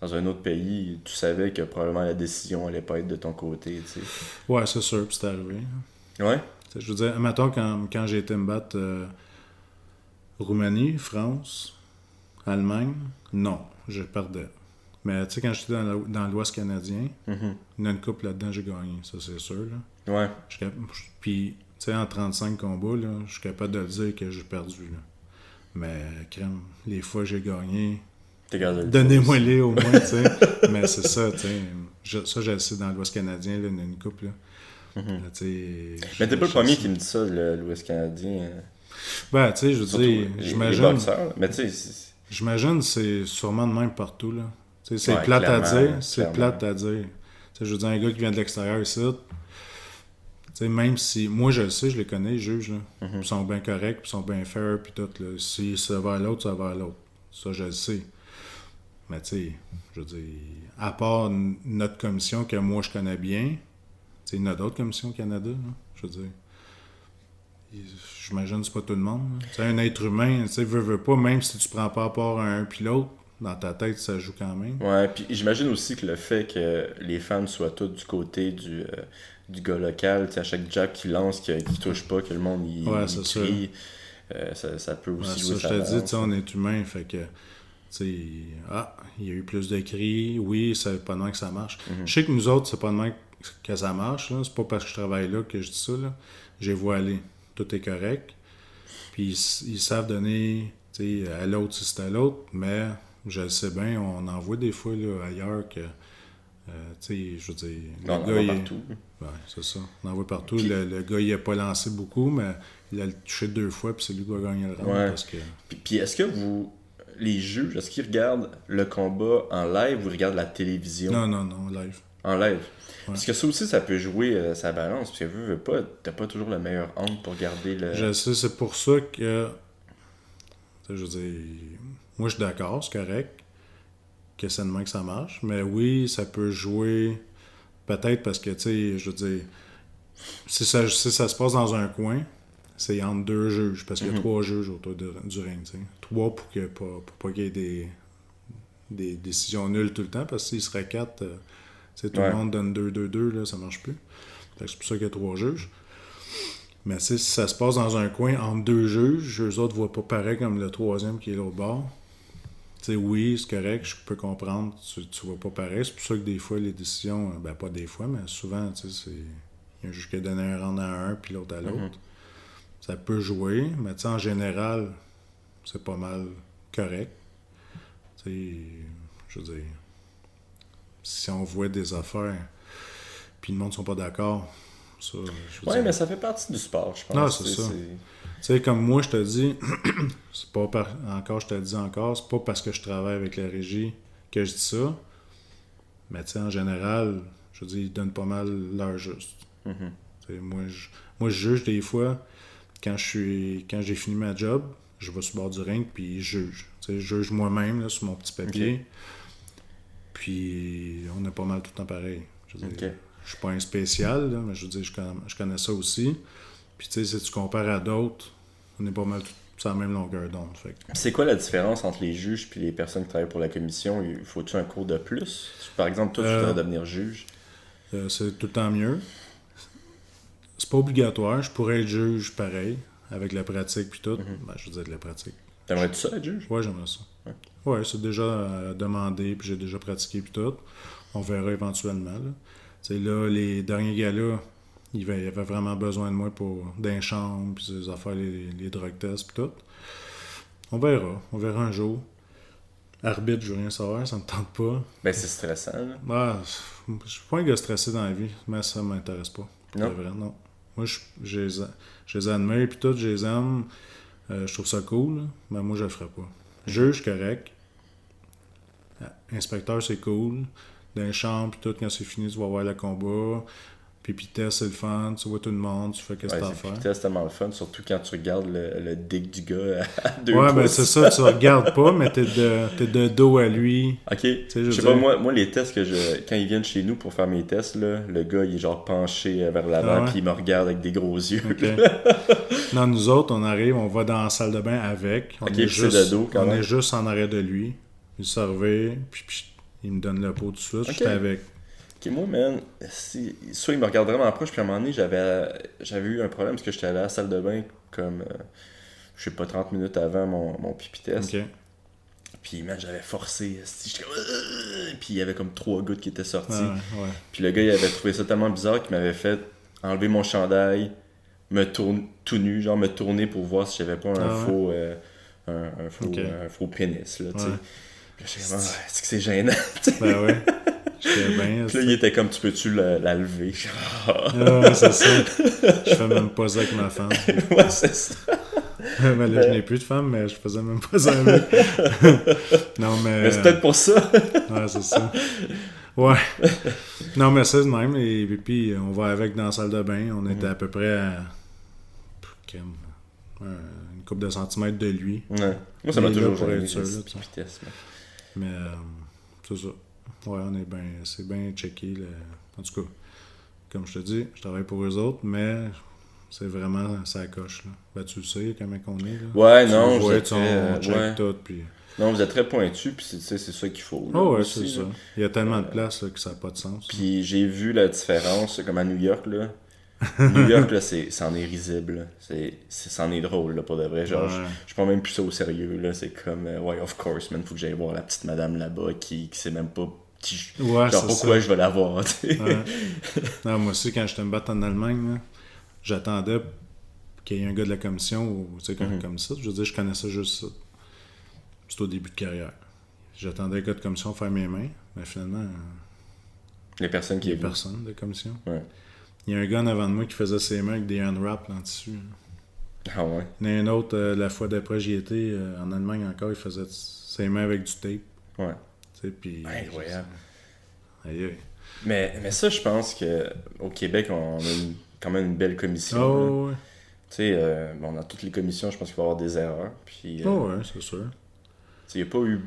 dans un autre pays, tu savais que probablement la décision allait pas être de ton côté, tu sais. Ouais, c'est sûr, puis c'est arrivé. Ouais? Je veux dire, mettons, quand j'ai été me battre Roumanie, France, Allemagne, non, je perdais. Mais tu sais, quand j'étais dans l'Ouest canadien, il y en a une couple là-dedans, j'ai gagné, ça c'est sûr. Là. Ouais. Puis, tu sais, en 35 combats, là, je suis capable de le dire que j'ai perdu. Là. Mais, crème, les fois que j'ai gagné, donnez-moi-les au moins, tu sais. Mais c'est ça, tu sais. Ça, j'ai essayé dans l'Ouest canadien, là, il y en a une couple, là. Là, mais t'es pas le premier qui me dit ça, l'Ouest canadien. Ben, tu sais, je veux dire, j'imagine. Les boxeurs, mais tu sais. J'imagine c'est sûrement de même partout, là. Tu sais, c'est Ouais, plate à clairement, dire. C'est plate à dire. Tu sais, je veux dire, un gars qui vient de l'extérieur ici, tu sais, même si. Moi, je le sais, je les connais, les juges, là. Ils sont bien corrects, puis ils sont bien fair, puis tout, là. Si ça va à l'autre, ça va à l'autre. Ça, je le sais. Mais, tu sais, je veux dire, à part notre commission que moi, je connais bien, tu sais, il y en a d'autres commissions au Canada, là. Je veux dire. J'imagine que c'est pas tout le monde. C'est un être humain, tu sais, veut pas, même si tu prends pas à part un pilote, dans ta tête, ça joue quand même. Ouais, puis j'imagine aussi que le fait que les fans soient tous du côté du gars local, tu sais, à chaque jack qui lance, qui touche pas, que le monde il crie, ça peut aussi jouer ça. Je te dis, tu sais, on est humain, fait que, tu sais, il y a eu plus de cris, oui, c'est pas de même que ça marche. Je sais que nous autres, c'est pas de même que ça marche, là. C'est pas parce que je travaille là que je dis ça, là. J'ai vu aller. Tout est correct. Puis ils savent donner à l'autre si c'est à l'autre, mais je le sais bien, on en voit des fois là, ailleurs que, je veux dire, on en voit partout. Ouais, c'est ça. On en voit partout. Puis, le gars, il a pas lancé beaucoup, mais il a touché 2 fois, puis c'est lui qui va gagner le round. Ouais. Parce que... Puis est-ce que les juges, est-ce qu'ils regardent le combat en live ou ils regardent la télévision? Non, live. En live. Ouais. Parce que ça aussi, ça peut jouer sa balance. Parce que veux pas, t'as pas toujours le meilleur angle pour garder le... Je sais, c'est pour ça que... Je veux dire... Moi, je suis d'accord, c'est correct que c'est de même que ça marche. Mais oui, ça peut jouer... Peut-être parce que, tu sais, je veux dire... Si ça se passe dans un coin, c'est entre 2 juges. Parce qu'il y a 3 juges autour du ring, tu sais. 3 pour pas qu'il y ait des décisions nulles tout le temps. Parce que s'il serait 4... tout le monde donne 2-2-2, là, ça marche plus. C'est pour ça qu'il y a 3 juges. Mais si ça se passe dans un coin entre 2 juges, eux autres ne voient pas pareil comme le 3e qui est l'autre bord. T'sais, oui, c'est correct, je peux comprendre, tu vois pas pareil. C'est pour ça que des fois, les décisions, ben pas des fois, mais souvent, il y a un juge qui a donné un round à un puis l'autre à l'autre. Ça peut jouer, mais en général, c'est pas mal correct. Je veux dire... Si on voit des affaires, puis le monde ne sont pas d'accord, ça, je veux dire... mais ça fait partie du sport, je pense. Non, c'est ça. Tu sais, comme moi, je te dis, c'est pas c'est pas parce que je travaille avec la régie que je dis ça, mais tu sais, en général, je veux dire, ils donnent pas mal l'heure juste. Moi, je juge des fois, quand j'ai fini ma job, je vais sur le bord du ring, puis je juge. Tu sais, je juge moi-même, là, sur mon petit papier. Okay. Puis on est pas mal tout le temps pareil. Je veux dire, je suis pas un spécial, là, mais je veux dire, je connais ça aussi. Puis tu sais, si tu compares à d'autres, on est pas mal sur la même longueur d'onde. Fait. C'est quoi la différence entre les juges et les personnes qui travaillent pour la commission? Faut-tu un cours de plus? Par exemple, toi, tu voudrais devenir juge? C'est tout le temps mieux. C'est pas obligatoire. Je pourrais être juge pareil, avec la pratique puis tout. Ben, je veux dire, de la pratique. T'aimerais-tu ça être juge? Ouais, j'aimerais ça. Ouais, c'est déjà demandé, puis j'ai déjà pratiqué, puis tout. On verra éventuellement. Là, les derniers gars-là, il y avait vraiment besoin de moi pour d'un chambre, puis ces affaires, les drug tests, puis tout. On verra un jour. Arbitre, je veux rien savoir, ça me tente pas. Ben, c'est stressant, là. Ah, je suis pas un gars stressé dans la vie, mais ça m'intéresse pas. Non? C'est vrai, non. Moi, je les admire, puis tout, je les aime. Je trouve ça cool, là. Mais moi, je le ferais pas. Juge, correct. Inspecteur, c'est cool. Dans les chambres, puis tout, quand c'est fini, tu vas voir le combat. Pipitesse, c'est le fun. Tu vois tout le monde, tu fais qu'est-ce que t'as à faire. Pipitesse, c'est tellement le fun, surtout quand tu regardes le dick du gars à 2 Ouais, pouces. ben c'est ça, tu regardes pas, mais t'es de dos à lui. Ok, je je sais pas, moi les tests quand ils viennent chez nous pour faire mes tests, là, le gars il est genre penché vers l'avant, puis il me regarde avec des gros yeux. Okay. Non, nous autres, on arrive, on va dans la salle de bain avec. On Ok, est puis c'est de dos quand on même. est juste en arrière de lui. Il se servait, puis il me donne le pot tout de suite, j'étais avec. Ok, moi, man, soit il me regarde vraiment proche, puis à un moment donné, j'avais eu un problème parce que j'étais allé à la salle de bain comme, je sais pas, 30 minutes avant mon pipi test. Ok. Puis, man, j'avais forcé. J'étais comme. Puis, il y avait comme 3 gouttes qui étaient sorties. Ouais. Puis, le gars, il avait trouvé ça tellement bizarre qu'il m'avait fait enlever mon chandail, me tourner tout nu, genre me tourner pour voir si j'avais pas un faux pénis, là, tu sais. Ouais. Puis là, j'étais comme, est-ce que c'est gênant? Ben ouais. J'étais bien. Puis là, il était comme, tu peux-tu la lever? Ouais, c'est ça. Je fais même pas ça avec ma femme. Ouais, c'est ça. Ben là, je n'ai plus de femme, mais je faisais même pas ça avec. Non, Mais c'est peut-être pour ça. Ouais, c'est ça. Ouais. Non, mais c'est de même. Et puis, on va avec dans la salle de bain. On était à peu près à une couple de centimètres de lui. Ouais. Moi, ça m'a Il est toujours là pour gêné, être sûr, là, cette tu sais. vitesse. Mais c'est ça. Ouais, c'est bien checké. En tout cas, comme je te dis, je travaille pour eux autres, mais c'est vraiment ça coche. Là. Ben, tu le sais comment on est. Là. Ouais, tu non, le vois, vous on êtes check tout. Puis... Non, vous êtes très pointu, puis c'est ça qu'il faut. Là, Oh, ouais, aussi, c'est là. ça. Il y a tellement de places là, que ça n'a pas de sens. Puis j'ai vu la différence, comme à New York, là. New York, là, c'en est risible. C'en est drôle, là, pour de vrai. Genre, Ouais. je prends même plus ça au sérieux, là. C'est comme, ouais, of course, man, faut que j'aille voir la petite madame là-bas qui sait même pas Ouais, genre, c'est pourquoi ça. je vais la voir, tu sais. Ouais. Non, moi aussi, quand j'étais me battre en Allemagne, là, j'attendais qu'il y ait un gars de la commission ou tu sais, comme ça. Je veux dire, je connaissais juste ça. C'était au début de carrière. J'attendais un gars de commission faire mes mains, mais finalement, Les personnes qui il n'y a est vu. personne de commission. Ouais. Il y a un gars en avant de moi qui faisait ses mains avec des unwraps en tissu. Là. Ah ouais. Il y en a un autre, la fois d'après, j'y étais en Allemagne encore, il faisait ses mains avec du tape. Ouais. Tu sais, puis... Incroyable. Aïe, aïe. Mais ça, je pense qu'au Québec, on a quand même une belle commission. là. Oh, ouais. Tu sais, bon, dans toutes les commissions, je pense qu'il va y avoir des erreurs. Puis, Oh, ouais, c'est sûr. il y a pas eu.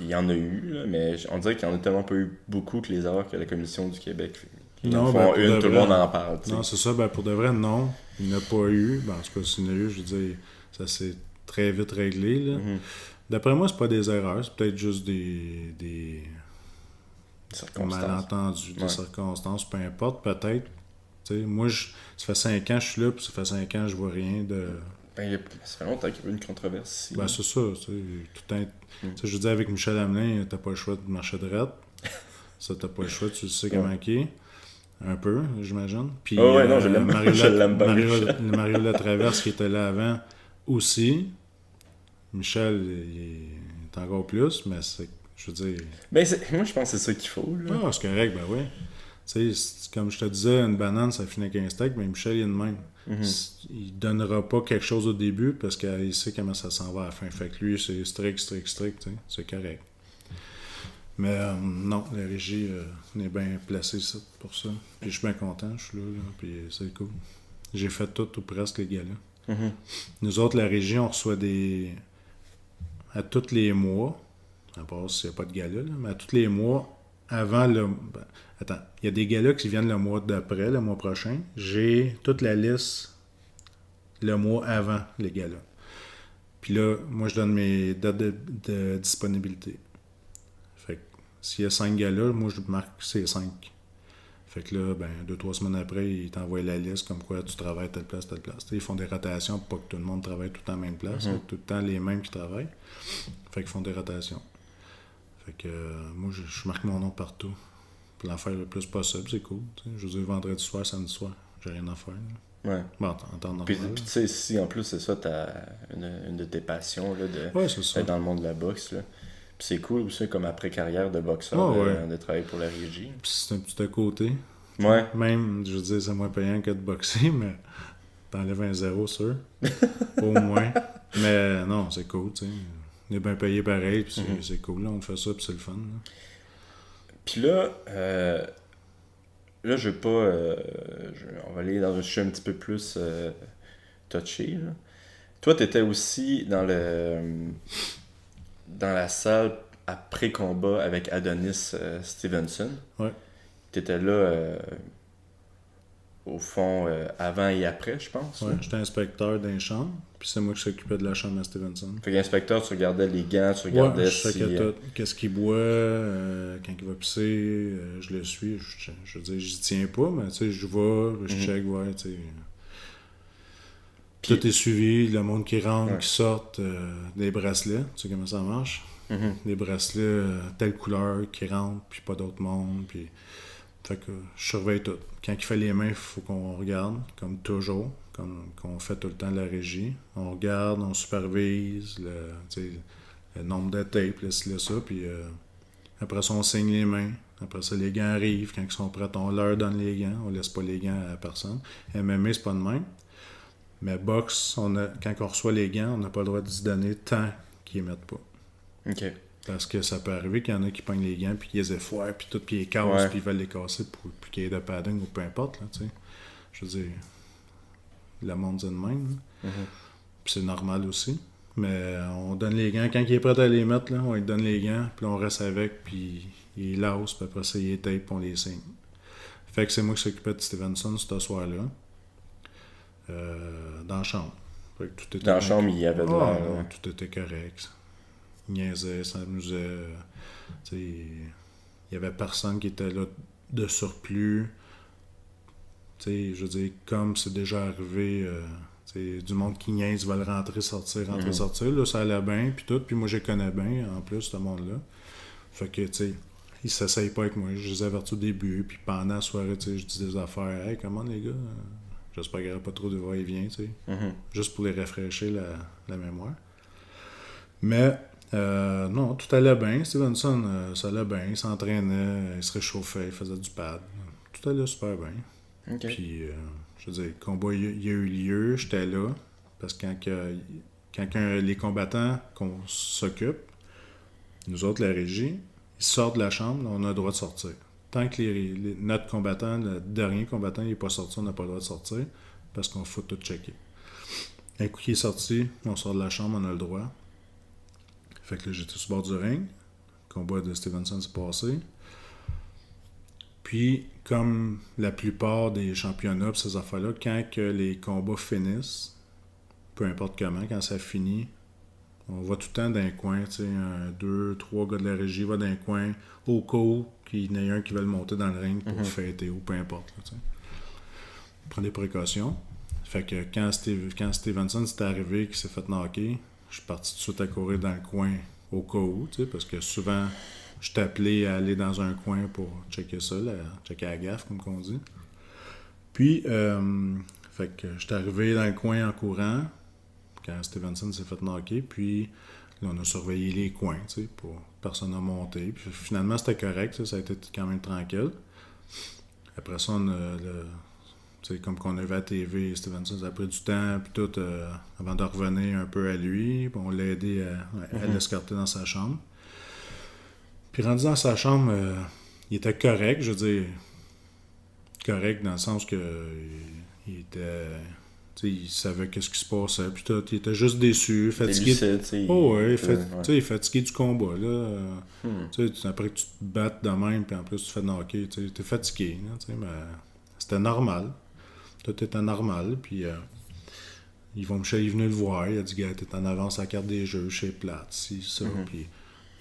Il y en a eu, là, mais on dirait qu'il n'y en a tellement pas eu beaucoup que les erreurs que la commission du Québec fait. Ils en Non, font ben, pour une, de tout le vrai, monde en parle. tu sais. Non, c'est ça. Ben, pour de vrai, non. Il n'y en a pas eu. Ben, en tout cas, s'il y en a eu, je veux dire, ça s'est très vite réglé. Là. Mhm. D'après moi, c'est pas des erreurs. C'est peut-être juste des Circonstances. malentendus, des Ouais. circonstances, peu importe, peut-être. Tu sais, moi, ça fait 5 ans que je suis là, puis ça fait 5 ans que je vois rien de... Ben, ça fait longtemps qu'il y a eu une controverse ici. Ben, c'est ça. Tu sais, tout un... Tu sais, je veux dire, avec Michel Hamelin, t'as pas le choix de marcher droite. Ça, t'as pas le choix, tu le sais comment il est. Un peu, j'imagine. Puis, Oh, ouais, non, je l'aime. Mario, Je l'aime bien, Mario Latraverse qui était là avant aussi. Michel, il est encore plus, mais c'est, je veux dire... Ben, moi, je pense que c'est ça qu'il faut. Là. Ah, c'est correct, ben oui. Tu sais, comme je te disais, une banane, ça finit avec un steak, mais Michel, il est de même. Il donnera pas quelque chose au début parce qu'il sait comment ça s'en va à la fin. Fait que lui, c'est strict, tu sais. C'est correct. Mais non, la régie est bien placée ici pour ça. Puis je suis bien content, je suis là, puis c'est cool. J'ai fait tout ou presque les galas. Mhm. Nous autres, la régie, on reçoit à tous les mois, à part s'il n'y a pas de gala, là, mais à tous les mois, avant le... Attends, il y a des galas qui viennent le mois d'après, le mois prochain. J'ai toute la liste le mois avant les galas. Puis là, moi, je donne mes dates de disponibilité. Fait que s'il y a 5 galas, moi, je marque ces 5. Fait que là, 2-3 semaines après, ils t'envoient la liste comme quoi tu travailles telle place. T'sais, ils font des rotations pour pas que tout le monde travaille tout le temps à la même place. Fait que tout le temps les mêmes qui travaillent. Fait qu'ils font des rotations. Fait que moi, je marque mon nom partout. Pour l'en faire le plus possible, c'est cool. T'sais. Je veux dire, vendredi soir, samedi soir, j'ai rien à faire. Là. Ouais. Bon, en temps normal. Puis tu sais, si en plus, c'est ça, t'as une de tes passions, là, Ouais, c'est ça. d'être dans le monde de la boxe, là. Puis c'est cool aussi, comme après carrière de boxeur, Ouais. de travailler pour la régie. Puis c'est un petit à côté. Ouais. Même, je veux dire, c'est moins payant que de boxer, mais t'enlèves un zéro, sûr. Au moins. Mais non, c'est cool, tu sais. On est bien payé pareil, puis c'est cool, là. On fait ça, puis c'est le fun. Là. Puis là, je veux pas. On va aller dans un sujet un petit peu plus touché. Là. Toi, t'étais aussi dans la salle après combat avec Adonis Stevenson. Ouais. T'étais là, au fond, avant et après, je pense. Ouais, là. j'étais inspecteur d'un chambre, puis c'est moi qui s'occupais de la chambre à Stevenson. Fait qu'inspecteur, tu regardais les gants, tu Ouais, regardais je checkais si. tout. Qu'est-ce qu'il boit, quand il va pisser, je le suis. Je veux dire, j'y tiens pas, mais tu sais, je vais, je check, ouais, tu sais. Puis- Tout est suivi, le monde qui rentre, Ouais. qui sort, des bracelets, tu sais comment ça marche? Des bracelets, telle couleur, qui rentrent, puis pas d'autre monde, puis... Fait que je surveille tout. Quand il fait les mains, il faut qu'on regarde, comme toujours, comme qu'on fait tout le temps de la régie. On regarde, on supervise le nombre de tapes, là, ça, puis après ça, on signe les mains. Après ça, les gants arrivent. Quand ils sont prêts, on leur donne les gants. On laisse pas les gants à personne. MMA, c'est pas de même. Mais boxe, quand on reçoit les gants, on n'a pas le droit de se donner tant qu'ils les mettent pas. Ok. Parce que ça peut arriver qu'il y en a qui pognent les gants, puis qu'ils les effoirent, puis tout, puis ils les cassent, Ouais. puis ils veulent les casser pour qu'il y ait de padding ou peu importe, là, tu sais. Je veux dire, le monde dit de même, là. Puis c'est normal aussi. Mais on donne les gants. Quand il est prêt à les mettre, là, on lui donne les gants, puis là, on reste avec, puis il lance, puis après ça, il les tape, puis on les signe. Fait que c'est moi qui s'occupais de Stevenson ce soir-là, dans la chambre. Fait que tout était Dans la bien- chambre, il y avait de Ah, l'air. non, là. tout était correct. Il niaisait, s'amusait. Tu sais, il y avait personne qui était là de surplus. Tu sais, je veux dire, comme c'est déjà arrivé, tu sais, du monde qui niaise veulent rentrer, sortir, sortir. Là, ça allait bien, puis tout. Puis moi, je les connais bien, en plus, ce monde-là. Fait que, tu sais, ils s'essayent pas avec moi. Je les avertis au début, puis pendant la soirée, tu sais, je dis des affaires. Hey, comment les gars? J'espère qu'il n'y aura pas trop de va-et-vient, tu sais. Juste pour les rafraîchir la mémoire. Mais, non, tout allait bien. Stevenson, ça allait bien. Il s'entraînait, il se réchauffait, il faisait du pad. Tout allait super bien. Ok. Puis, je veux dire, le combat, il y a eu lieu, j'étais là. Parce que quand les combattants qu'on s'occupe, nous autres, la régie, ils sortent de la chambre, là, on a le droit de sortir. Tant que notre combattant, le dernier combattant, il n'est pas sorti, on n'a pas le droit de sortir. Parce qu'on faut tout checker. Un coup qu'il est sorti, on sort de la chambre, on a le droit. Fait que là, j'étais sur le bord du ring. Le combat de Stevenson s'est passé. Puis, comme la plupart des championnats pis ces affaires-là, quand que les combats finissent, peu importe comment, quand ça finit, on va tout le temps dans un coin, tu sais, 2, 3 gars de la régie vont dans un coin, au cas où qu'il y en ait un qui veut le monter dans le ring pour fêter, ou peu importe, là, tu sais. On prend des précautions. Fait que quand Stevenson s'est arrivé, qu'il s'est fait knocker, je suis parti tout de suite à courir dans le coin au cas où, tu sais, parce que souvent, je suis appelé à aller dans un coin pour checker ça, checker la gaffe, comme on dit. Puis, fait que je suis arrivé dans le coin en courant, quand Stevenson s'est fait knocker, puis là, on a surveillé les coins, tu sais, pour personne n'a monté. Puis finalement, c'était correct, ça a été quand même tranquille. Après ça, on a tu sais, comme qu'on avait à la TV, Stevenson, ça a pris du temps, puis tout, avant de revenir un peu à lui. Puis on l'a aidé à l'escorter dans sa chambre. Puis rendu dans sa chambre, il était correct, je veux dire, correct dans le sens que il était, tu sais, il savait qu'est-ce qui se passait, puis tout, il était juste déçu, fatigué. Lucide, tu sais, Oh ouais, ouais. tu sais, fatigué du combat, là. Tu sais, après que tu te battes de même, puis en plus tu te fais knocker, tu sais, t'es fatigué, là, tu sais, mais c'était normal. Tout était normal, puis il est venu le voir, il a dit, gars, t'es en avance à la carte des jeux, chez plate, si, ça, puis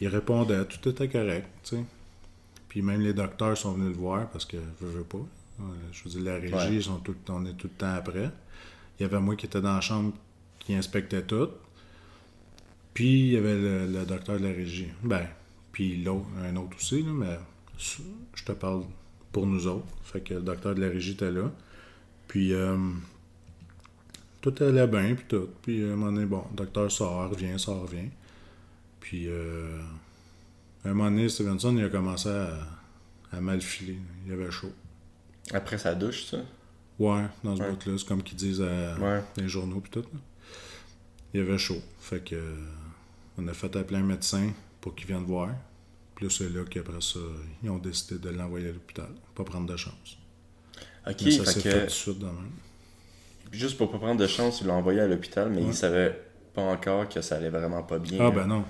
il répondait, tout était correct, tu sais. Puis même les docteurs sont venus le voir, parce que, veux pas, je veux dire, la régie, on est tout le temps après. Il y avait moi qui était dans la chambre, qui inspectait tout, puis il y avait le docteur de la régie. Ben, puis l'autre, un autre aussi, là, mais je te parle pour nous autres, fait que le docteur de la régie était là. Puis, tout allait bien, puis tout. Puis, à un moment donné, bon, le docteur sort, revient. Puis, à un moment donné, Stevenson, il a commencé à mal filer. Il avait chaud. Après sa douche, ça? Ouais, dans ce Ouais. bout-là, c'est comme qu'ils disent Ouais. dans les journaux pis tout. Là. Il y avait chaud. Fait que on a fait appeler un médecin pour qu'il vienne voir. Puis là, c'est là qu'après ça, ils ont décidé de l'envoyer à l'hôpital. Pas prendre de chance. Ok, Mais ça fait s'est que fait tout de suite de même. juste pour pas prendre de chance, il l'a envoyé à l'hôpital, mais Ouais. il savait pas encore que ça allait vraiment pas bien. Ah ben non.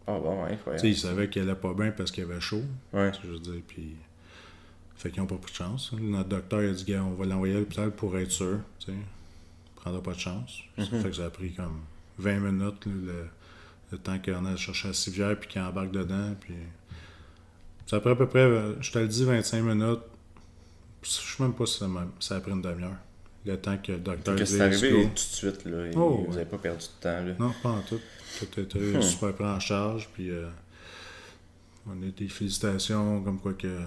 Ah bon, ouais, Tu sais, incroyable. ils savaient qu'il allait pas bien parce qu'il avait chaud. Ouais. Je veux dire, puis... Fait qu'ils ont pas pris de chance. Notre docteur a dit, gars, on va l'envoyer à l'hôpital pour être sûr, tu sais. Prendra pas de chance. Ça fait que ça a pris comme 20 minutes, là, le temps qu'on a cherché la civière puis qu'il embarque dedans, puis... Ça a pris à peu près, je te le dis, 25 minutes. Je sais même pas si ça a pris une demi-heure. Le temps que le docteur Que dise, c'est arrivé go. tout de suite, là. Et Oh, vous ouais. avez pas perdu de temps, là. Non, pas en tout. Tout était super pris en charge, puis on a eu des félicitations, comme quoi que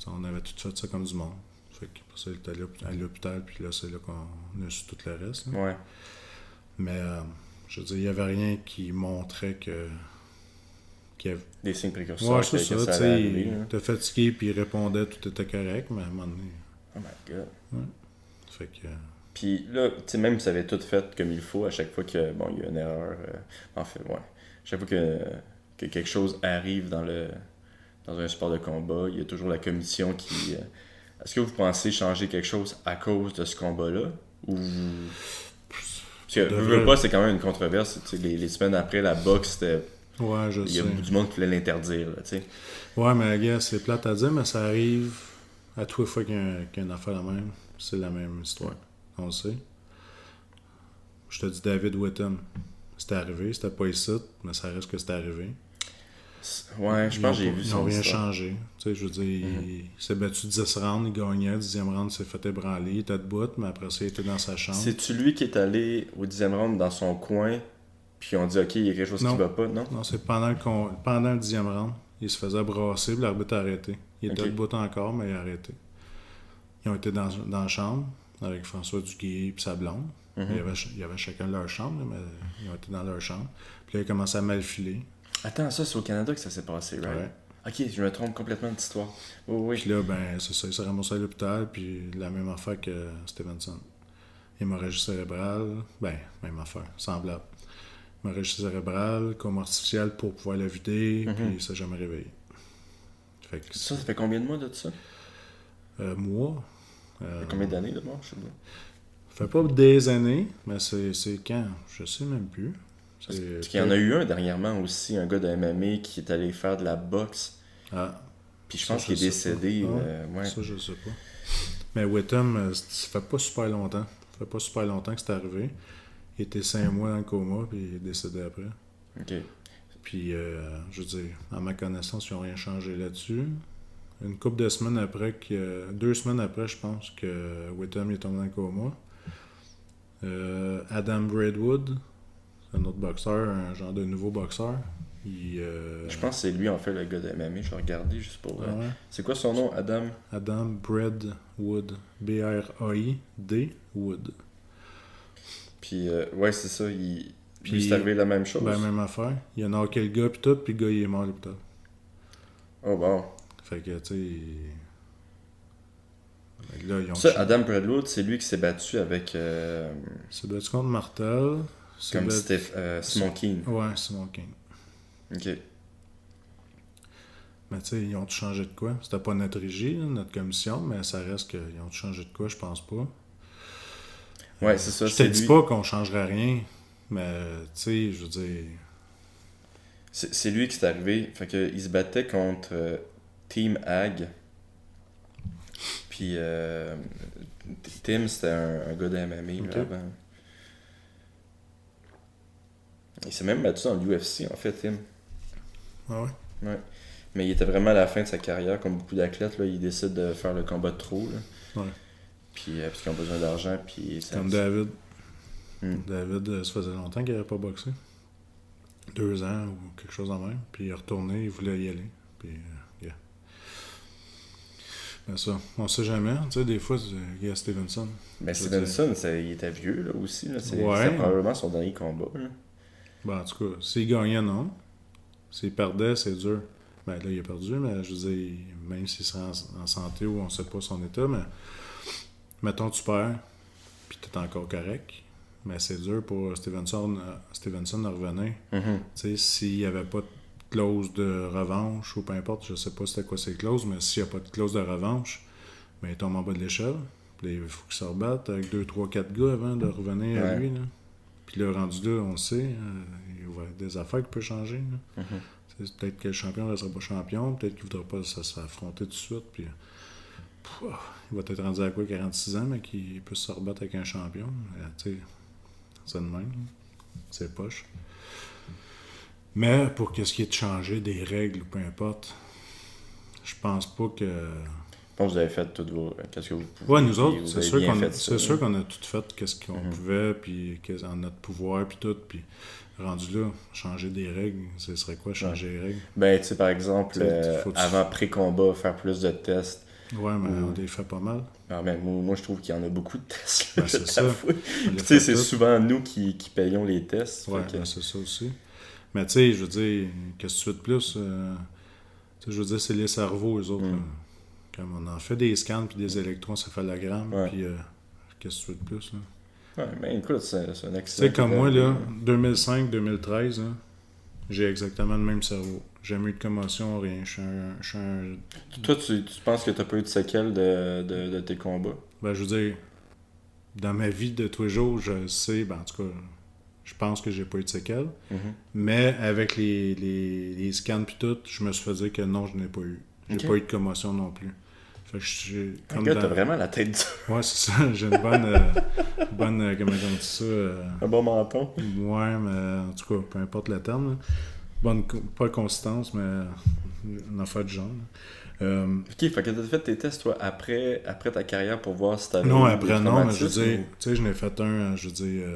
on avait tout fait ça comme du monde. Fait que pour ça, il était à l'hôpital, puis là, c'est là qu'on a su tout le reste. Là. Ouais. Mais, je veux dire, il n'y avait rien qui montrait qu'il y avait... Des signes précurseurs Ouais, que c'est ça, tu allait sais, arriver, il là. était fatigué, puis il répondait, tout était correct, mais à un moment donné... Oh my god. Fait que... Puis là, tu sais, même si ça avait tout fait comme il faut, à chaque fois que, bon, il y a une erreur, en fait, ouais. Chaque fois que quelque chose arrive dans un sport de combat, il y a toujours la commission qui... est-ce que vous pensez changer quelque chose à cause de ce combat-là? Ou... Parce que, veux pas, c'est quand même une controverse. Tu sais, les semaines après, la boxe, c'était... Ouais, je Il y a sais. du monde qui voulait l'interdire, là, tu sais. Ouais, mais gars, c'est plate à dire, mais ça arrive à toutes les fois qu'il y a une affaire la même. C'est la même histoire. On le sait. Je te dis David Whittam. C'était arrivé, c'était pas ici, mais ça reste que c'était arrivé. Ouais, je pense que j'ai vu Ils son n'ont rien histoire. changé. Tu sais, je veux dire, il s'est battu 10 rounds, il gagnait. 10e round, il s'est fait ébranler, il était debout, mais après ça, il était dans sa chambre. C'est-tu lui qui est allé au 10e round dans son coin, puis on dit, OK, il y a quelque chose Non. qui va pas, non? Non, c'est pendant le 10e round. Il se faisait brasser, puis l'arbitre a arrêté. Il était Ok. debout encore, mais il a arrêté. Ils ont été dans la chambre avec François Duguay et sa blonde. Il y avait chacun leur chambre, là, mais ils ont été dans leur chambre. Puis là, il a commencé à mal filer. Attends, ça, c'est au Canada que ça s'est passé, right? Ouais. OK, je me trompe complètement d'histoire. Oui, Puis là, ben, c'est ça, il s'est ramassé à l'hôpital, puis la même affaire que Stevenson. Hémorragie cérébrale, ben, même affaire, semblable. Hémorragie cérébrale, coma artificielle pour pouvoir la vider, puis il s'est jamais réveillé. Fait que Ça fait combien de mois de ça? moi, Ça fait combien d'années de mort, je sais pas. ça fait pas des années, mais c'est quand? Je sais même plus. Parce qu'il y en a eu un dernièrement aussi, un gars de MMA qui est allé faire de la boxe, Ah, puis je Ça, pense qu'il est je sais décédé. pas. Ouais. ça, je sais pas. Mais Whittam, ça fait pas super longtemps. Ça fait pas super longtemps que c'est arrivé. Il était 5 mois dans le coma, puis il est décédé après. OK. Puis, je veux dire, à ma connaissance, ils n'ont rien changé là-dessus. Une couple de semaines après, 2 semaines après, je pense que Whittam est tombé dans le coma. Adam Braidwood, c'est un autre boxeur, un genre de nouveau boxeur. Je pense que c'est lui, en fait, le gars de MMA. Je vais regarder juste pour... Ah ouais. C'est quoi son nom, Adam? Adam Braidwood. B-R-A-I-D Wood. Puis, ouais, c'est ça. Lui, Puis- c'est arrivé la même chose. Ben, même affaire. Il a knocké le gars, puis tout, puis le gars, il est mort à l'hôpital. Oh, wow. Fait que, tu sais... Fait que là, ils ont... Ça, Adam Bradwood, c'est lui qui s'est battu avec C'est battu contre Martel. C'est comme battu- Simon King. Ouais, Simon King. OK. Mais tu sais, ils ont tout changé de quoi? C'était pas notre régie, là, notre commission, mais ça reste qu'ils ont tout changé de quoi, je pense pas. Ouais, c'est ça. Je te c'est dis lui. pas qu'on changerait rien, mais tu sais, je veux dire... C'est lui qui s'est arrivé. Fait que, il se battait contre Team Ag. Puis Tim, c'était un gars de MMA Ok. là, avant. Il s'est même battu dans l'UFC, en fait, Tim. Ah ouais? Ouais. Mais il était vraiment à la fin de sa carrière, comme beaucoup d'athlètes, là, il décide de faire le combat de trop. Là. Ouais. Puis, parce qu'ils ont besoin d'argent. Puis ça, Comme David. Hmm. David, ça faisait longtemps qu'il n'avait pas boxé. 2 ans ou quelque chose en même. Puis il est retourné, il voulait y aller. Puis, yeah. Mais ça, on sait jamais. Tu sais, des fois, il y a Stevenson. Mais Je veux Stevenson, il était vieux là, aussi. Là. Ouais. C'était probablement son dernier combat. Là. Ben, en tout cas, s'il gagnait, non. S'il perdait, c'est dur. Ben là, il a perdu, mais je veux dire, même s'il serait en santé ou on sait pas son état, mais mettons tu perds, puis t'es encore correct, mais c'est dur pour Stevenson de revenir. Tu sais, s'il n'y avait pas de clause de revanche, ou peu importe, je sais pas c'était quoi ces clauses, mais s'il n'y a pas de clause de revanche, ben, il tombe en bas de l'échelle. Puis il faut qu'il se rebatte avec 2, 3, 4 gars avant de revenir à lui. Là. Puis là, rendu là, on le sait, il y a des affaires qui peuvent changer. Peut-être que le champion ne sera pas champion, peut-être qu'il ne voudra pas s'affronter tout de suite. Puis, il va être rendu à quoi, 46 ans, mais qu'il peut se rebattre avec un champion. Tu sais, c'est de même. C'est poche. Mais pour qu'est-ce qui est de changer des règles ou peu importe, je pense pas que. Je pense que vous avez fait tout qu'est-ce que vous pouvez. Ouais, nous autres, c'est sûr qu'on a tout fait qu'est-ce qu'on pouvait, puis en notre pouvoir, puis tout. Puis rendu là, changer des règles, ce serait quoi changer les règles? Ben, tu sais, par exemple, avant pré-combat, faire plus de tests. Ouais, mais on les fait pas mal. Ah, ben, moi, je trouve qu'il y en a beaucoup de tests. Ben, c'est ça. Tu sais, c'est souvent nous qui payons les tests. Ouais, ben, c'est ça aussi. Mais tu sais, je veux dire, qu'est-ce que tu veux de plus? Je veux dire, c'est les cerveaux, eux autres. Comme on en fait des scans puis des électroencéphalogrammes, puis qu'est-ce que tu veux de plus? Là? Ouais, ben écoute, c'est un accident. Tu sais, comme moi, là, 2005-2013, j'ai exactement le même cerveau. J'ai jamais eu de commotion, rien. Je suis un... Toi, tu penses que t'as pas eu de séquelles de tes combats? Ben, je veux dire, dans ma vie de tous les jours, je sais, ben en tout cas, je pense que j'ai pas eu de séquelles. Mais avec les scans puis tout, je me suis fait dire que non, je n'ai pas eu. J'ai pas eu de commotion non plus. Fait que j'ai comme t'as vraiment la tête dure. Ouais, c'est ça. J'ai une bonne comment on dit ça? Un bon menton. Ouais, mais en tout cas, peu importe le terme. Là. Bonne, pas consistance, mais une affaire du genre. Ok, fait que t'as fait tes tests, toi, après ta carrière pour voir si t'avais... Non, après, non, mais je veux dire, tu sais, je n'ai fait un, je veux dire,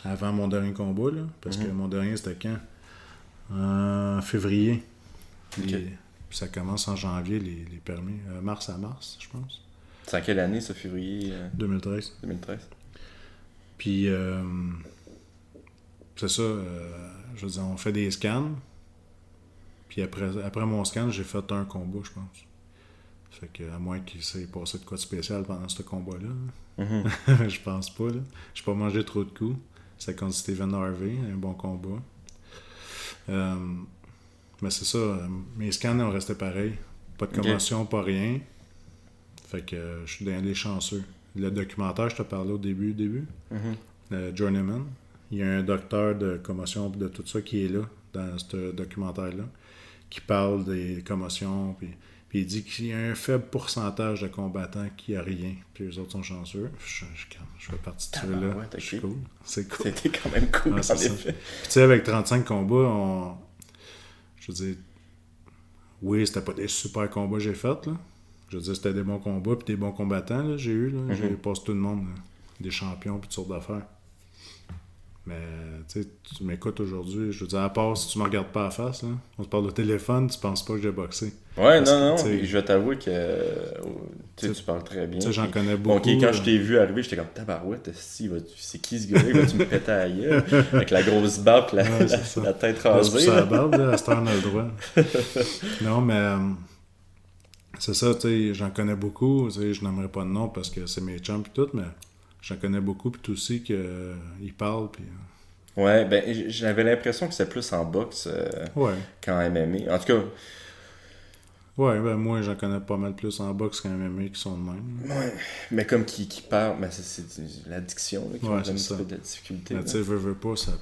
avant mon dernier combat, là, parce que mon dernier, c'était quand? En février. Puis ça commence en janvier, les permis. Mars à mars, je pense. C'est en quelle année, ça, février? 2013. 2013. Puis, c'est ça, je veux dire, on fait des scans. Puis après mon scan, j'ai fait un combat, je pense. Fait que, à moins qu'il s'est passé de quoi de spécial pendant ce combat-là. Je pense pas, là. J'ai pas mangé trop de coups. C'était contre Stephen Harvey, un bon combat. Mais c'est ça, mes scans ont resté pareils. Pas de commotion, pas rien. Fait que je suis dans les chanceux. Le documentaire, je te parlais au début. Journeyman. Il y a un docteur de commotion de tout ça qui est là, dans ce documentaire-là, qui parle des commotions, puis il dit qu'il y a un faible pourcentage de combattants qui a rien, puis les autres sont chanceux. Je fais partie de ceux-là. C'est cool. C'est cool. C'était quand même cool, en effet. Puis tu sais, avec 35 combats, je veux dire, oui, c'était pas des super combats que j'ai faits, là. Je veux dire, c'était des bons combats, puis des bons combattants, là, j'ai eu, là. J'ai passé tout le monde, là. Des champions, puis toutes sortes d'affaires. Mais, tu sais, tu m'écoutes aujourd'hui, je veux dire, à part si tu me regardes pas à la face, là, on se parle au téléphone, tu penses pas que j'ai boxé. Ouais, non, je vais t'avouer que tu parles très bien. Tu sais, j'en connais beaucoup. Bon, quand je t'ai vu arriver, j'étais comme tabarouette, c'est qui ce gars-là? Va-tu me péter à la gueule? Avec la grosse barbe, la tête rasée. C'est la barbe, là, à cette heure, on a le droit. Non, mais c'est ça, tu sais, j'en connais beaucoup, tu sais, je n'aimerais pas de nom parce que c'est mes chums et tout, mais j'en connais beaucoup, puis tout aussi qu'ils parlent, puis... Ouais, ben, j'avais l'impression que c'était plus en boxe qu'en MMA. En tout cas... Ouais, ben moi, j'en connais pas mal plus en boxe qu'en MMA qui sont de même. Ouais, mais comme qui parlent, ben c'est l'addiction là, qui me donne un petit peu de difficulté. Mais tu sais, veux pas, ça...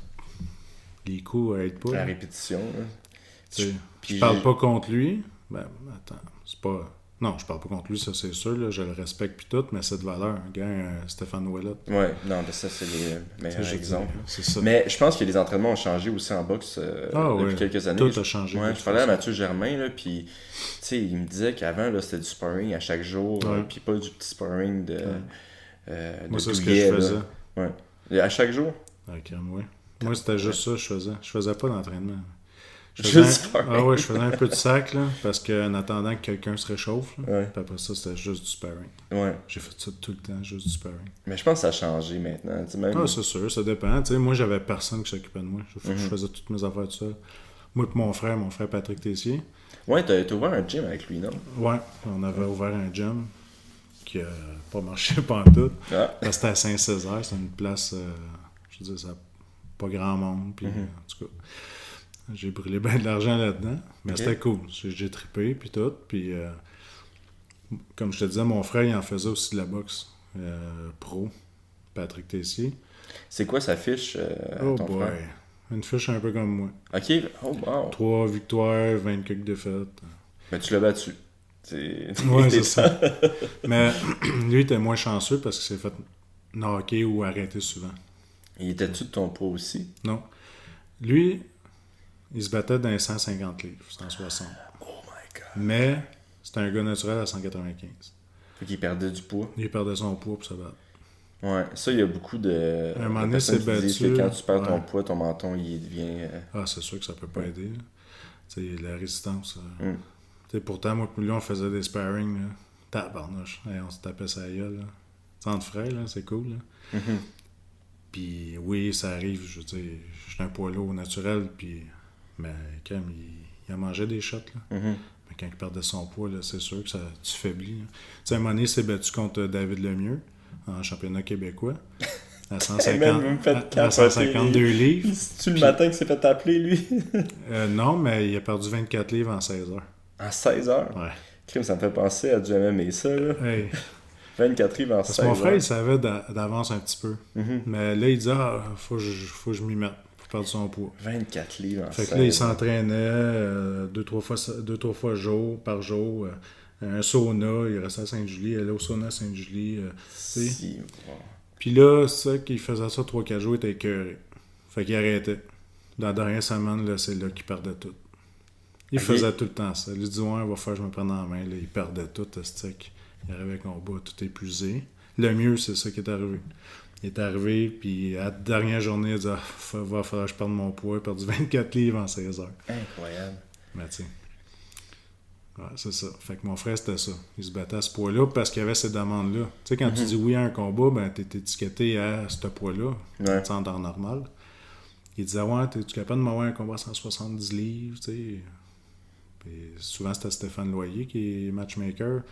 Les coups aident pas. La répétition, là. Je parle pas contre lui. Ben, attends, c'est pas... Non, je parle pas contre lui, ça c'est sûr, là, je le respecte pis tout, mais c'est de valeur. Un gars, Stéphane Ouellet. Ouais, non, mais ça c'est les meilleurs exemples. C'est ça. Mais je pense que les entraînements ont changé aussi en boxe depuis quelques années. Tout a changé. Ouais, je parlais à Mathieu Germain, là, puis tu sais, il me disait qu'avant, là, c'était du sparring à chaque jour, puis pas du petit sparring de moi, c'est ce que je faisais. Ouais. Et à chaque jour? Ok, ouais. Moi, c'était juste ça que je faisais. Je faisais pas d'entraînement. Je faisais un peu de sac, là, parce qu'en attendant que quelqu'un se réchauffe, là, puis après ça, c'était juste du sparring. Ouais. J'ai fait ça tout le temps, juste du sparring. Mais je pense que ça a changé maintenant. Même... c'est sûr, ça dépend. T'sais, moi, j'avais personne qui s'occupait de moi. Je faisais toutes mes affaires tout seul. Moi et mon frère Patrick Tessier. Ouais, t'as ouvert un gym avec lui, non? Ouais, on avait ouvert un gym qui a pas marché pantoute. Ah. Parce que c'était à Saint-Césaire, c'est une place, je veux dire, ça n'a pas grand monde. Puis, en tout cas, j'ai brûlé bien de l'argent là-dedans. Mais c'était cool. J'ai trippé, puis tout. Puis, comme je te disais, mon frère, il en faisait aussi de la boxe pro, Patrick Tessier. C'est quoi sa fiche, ton frère? Une fiche un peu comme moi. Ok, oh wow. 3 victoires, 20 quelques défaites. Mais tu l'as battu. Ouais, c'est ça. Mais lui, il était moins chanceux parce qu'il s'est fait knocker ou arrêter souvent. Il était-tu de ton poids aussi? Non. Lui, il se battait dans les 150 livres, 160. Oh my god. Mais c'était un gars naturel à 195. Fait qu'il perdait du poids. Il perdait son poids pour se battre. Ouais, ça, il y a beaucoup de. Un moment donné, personnes c'est qui disent battu. que quand tu perds ton Ouais. poids, ton menton, il devient. Ah, c'est sûr que ça peut pas aider. Tu sais, la résistance. Mm. Tu sais, pourtant, moi et lui, on faisait des sparring. Là. Tabarnouche. Hey, on se tapait sa gueule. Là. Sans frais, là, c'est cool. Là. Mhm. Puis oui, ça arrive. Je veux dire, je suis un poids lourd naturel. Puis, mais quand il a mangé des shots. Là. Mhm. Mais quand il perdait son poids, là, c'est sûr que ça, tu faiblis. Là. Tu sais, à un moment donné, il s'est battu contre David Lemieux en championnat québécois. À 152 livres. C'est-tu le matin qu'il s'est fait appeler, lui? Non, mais il a perdu 24 livres en 16 heures. En 16 heures? Ouais. Crime, ça me fait penser à du MMA, ça, là. Hey. 24 livres en 16 Parce que mon frère, heures. il savait d'avance un petit peu. Mhm. Mais là, il disait, faut que je m'y mette pour perdre son poids. 24 livres en Fait 16 que là, il heures. s'entraînait 2-3 fois par jour. Un sauna, il restait à Sainte-Julie. Il allait au sauna à Sainte-Julie. Si, bon. Puis là, ça, qu'il faisait ça 3-4 jours, il était écœuré. Fait qu'il arrêtait. Dans la dernière semaine, là, c'est là qu'il perdait tout. Il faisait tout le temps ça. Il dit, ouais, il va falloir que je me prenne en main. Là, il perdait tout, le stick. Il arrivait avec mon bas, tout épuisé. Le mieux, c'est ça qui est arrivé. Il est arrivé, puis à la dernière journée, il dit, va falloir que je perde mon poids. Il a perdu 24 livres en 16 heures. Incroyable. Mais tu sais. Ouais, c'est ça. Fait que mon frère, c'était ça. Il se battait à ce poids-là parce qu'il y avait ces demandes-là. Tu sais, quand tu dis oui à un combat, ben t'es étiqueté à ce poids-là. Ouais. En temps normal. Il disait, ouais, t'es-tu capable de m'avoir un combat à 170 livres, tu sais. Puis souvent, c'était Stéphane Loyer qui est matchmaker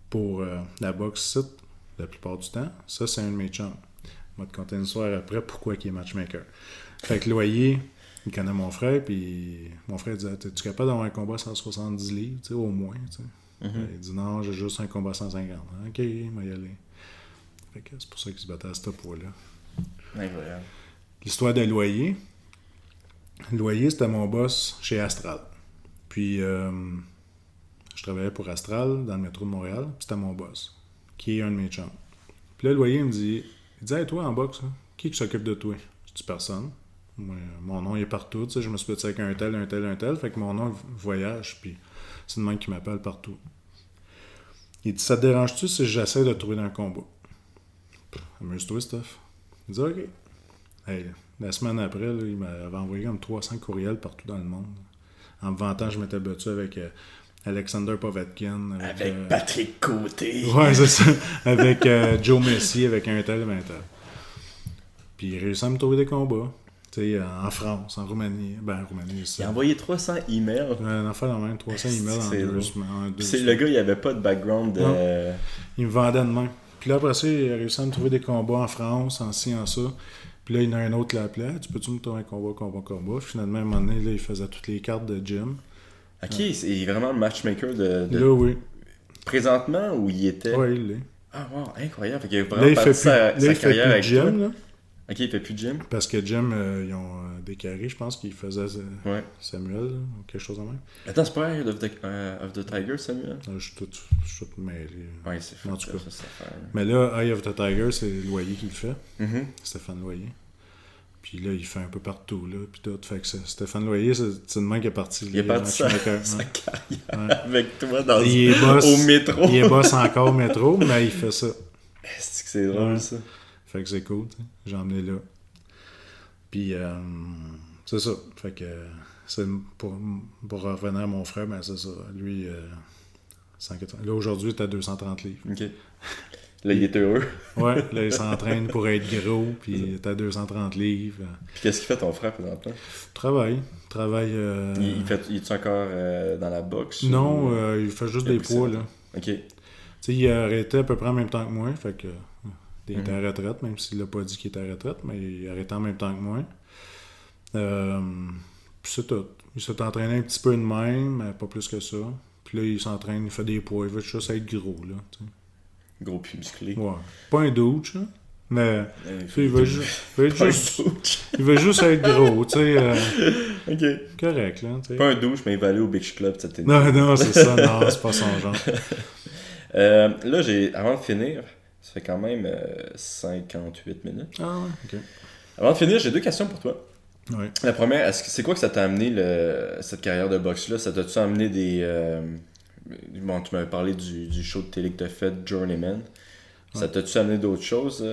pour la boxe site la plupart du temps. Ça, c'est un de mes chums. On va te conter une soirée après pourquoi il est matchmaker. Fait que Loyer, il connaît mon frère, puis mon frère disait, t'es-tu capable d'avoir un combat à 170 livres, tu sais, au moins, tu sais. Il dit, non, j'ai juste un combat à 150. OK, il va y aller. Fait que c'est pour ça qu'il se battait à ce poids-là. Incroyable. L'histoire de Loyer. Loyer, c'était mon boss chez Astral. Puis, je travaillais pour Astral dans le métro de Montréal, puis c'était mon boss, qui est un de mes chums. Puis là, Loyer me dit, hey, toi, en boxe, qui s'occupe de toi? Je dis, personne. Moi, mon nom il est partout, tu sais, je me suis battu avec un tel, fait que mon nom voyage, puis c'est le même qui m'appelle partout. Il dit, ça te dérange-tu si j'essaie de trouver un combat? Amuse-toi, Steph. Il dit, OK. Hey, la semaine après, là, il m'avait envoyé comme 300 courriels partout dans le monde. En me vantant, je m'étais battu avec Alexander Povetkin. Avec Patrick Côté. Ouais, c'est ça. Avec Joe Messi, avec un tel. Puis il réussit à me trouver des combats. Tu sais, en France, en Roumanie. Ben, en Roumanie, c'est Il a envoyé 300 emails. un affaire de même, 300 emails en C'est deux drôle. semaines. C'est le gars, il avait pas de background de. Non. Il me vendait de main. Puis là, après ça, il a réussi à me trouver des combats en France, en ci, en ça. Puis là, il y en a un autre qui l'appelait. Tu peux-tu me trouver un combat? Finalement, à un moment donné, là, il faisait toutes les cartes de gym. Ok, c'est vraiment le matchmaker de. Là, oui. Présentement, où il était. Ouais, il l'est. Ah, wow, incroyable. Fait qu'il a Là, vraiment il fait parti plus, sa là, il fait carrière plus de avec gym, toi. là. Ok, il fait plus de gym. Parce que Jim, ils ont décarré, je pense qu'il faisait Ouais. Samuel, là, ou quelque chose de même. Attends, c'est pas Eye of the Tiger, Samuel? Je suis tout mêlé. Ouais, c'est fait. En tout cas. Ça, cette affaire, là. Mais là, Eye of the Tiger, c'est Loyer qui le fait. Mhm. Stéphane Loyer. Puis là, il fait un peu partout, là, puis tout. Fait que Stéphane Loyer, c'est le même qui est parti. Il est parti sa Ouais. carrière avec toi dans Il est boss, au métro. Il est boss encore au métro, mais il fait ça. Est-ce que c'est drôle, Ouais. ça? Fait que c'est cool, tu sais. J'ai emmené là. Puis, c'est ça. Fait que, c'est pour revenir à mon frère, ben c'est ça. Lui, 180. Là, aujourd'hui, il est à 230 livres. Ok. Là, il est heureux. Ouais, là, il s'entraîne pour être gros, puis il est à 230 livres. Puis qu'est-ce qu'il fait ton frère présentement? Travaille. Il est-tu encore dans la boxe? Non, ou- il fait juste il a des pris poids, ça. là. Ok. Tu sais, il a arrêté à peu près en même temps que moi, fait que il était à la retraite, même s'il l'a pas dit qu'il était à la retraite, mais il a arrêté en même temps que moi. Puis c'est tout. Il s'est entraîné un petit peu de même, mais pas plus que ça. Puis là, il s'entraîne, il fait des poids, il veut juste être gros, là, tu sais. Gros puis musclé. Ouais. Pas un douche, là. Mais il veut juste être gros, tu sais. Ok. Correct, là. Tu sais. Pas un douche, mais il va aller au Beach Club cet été. Non, c'est ça, non, c'est pas son genre. Là, avant de finir, ça fait quand même 58 minutes. Ah ouais, ok. Avant de finir, j'ai 2 questions pour toi. Ouais. La première, c'est quoi que ça t'a amené, cette carrière de boxe-là? Ça t'a-tu amené des... Bon, tu m'avais parlé du show de télé que t'as fait, Journeyman. Ça t'a-tu amené d'autres choses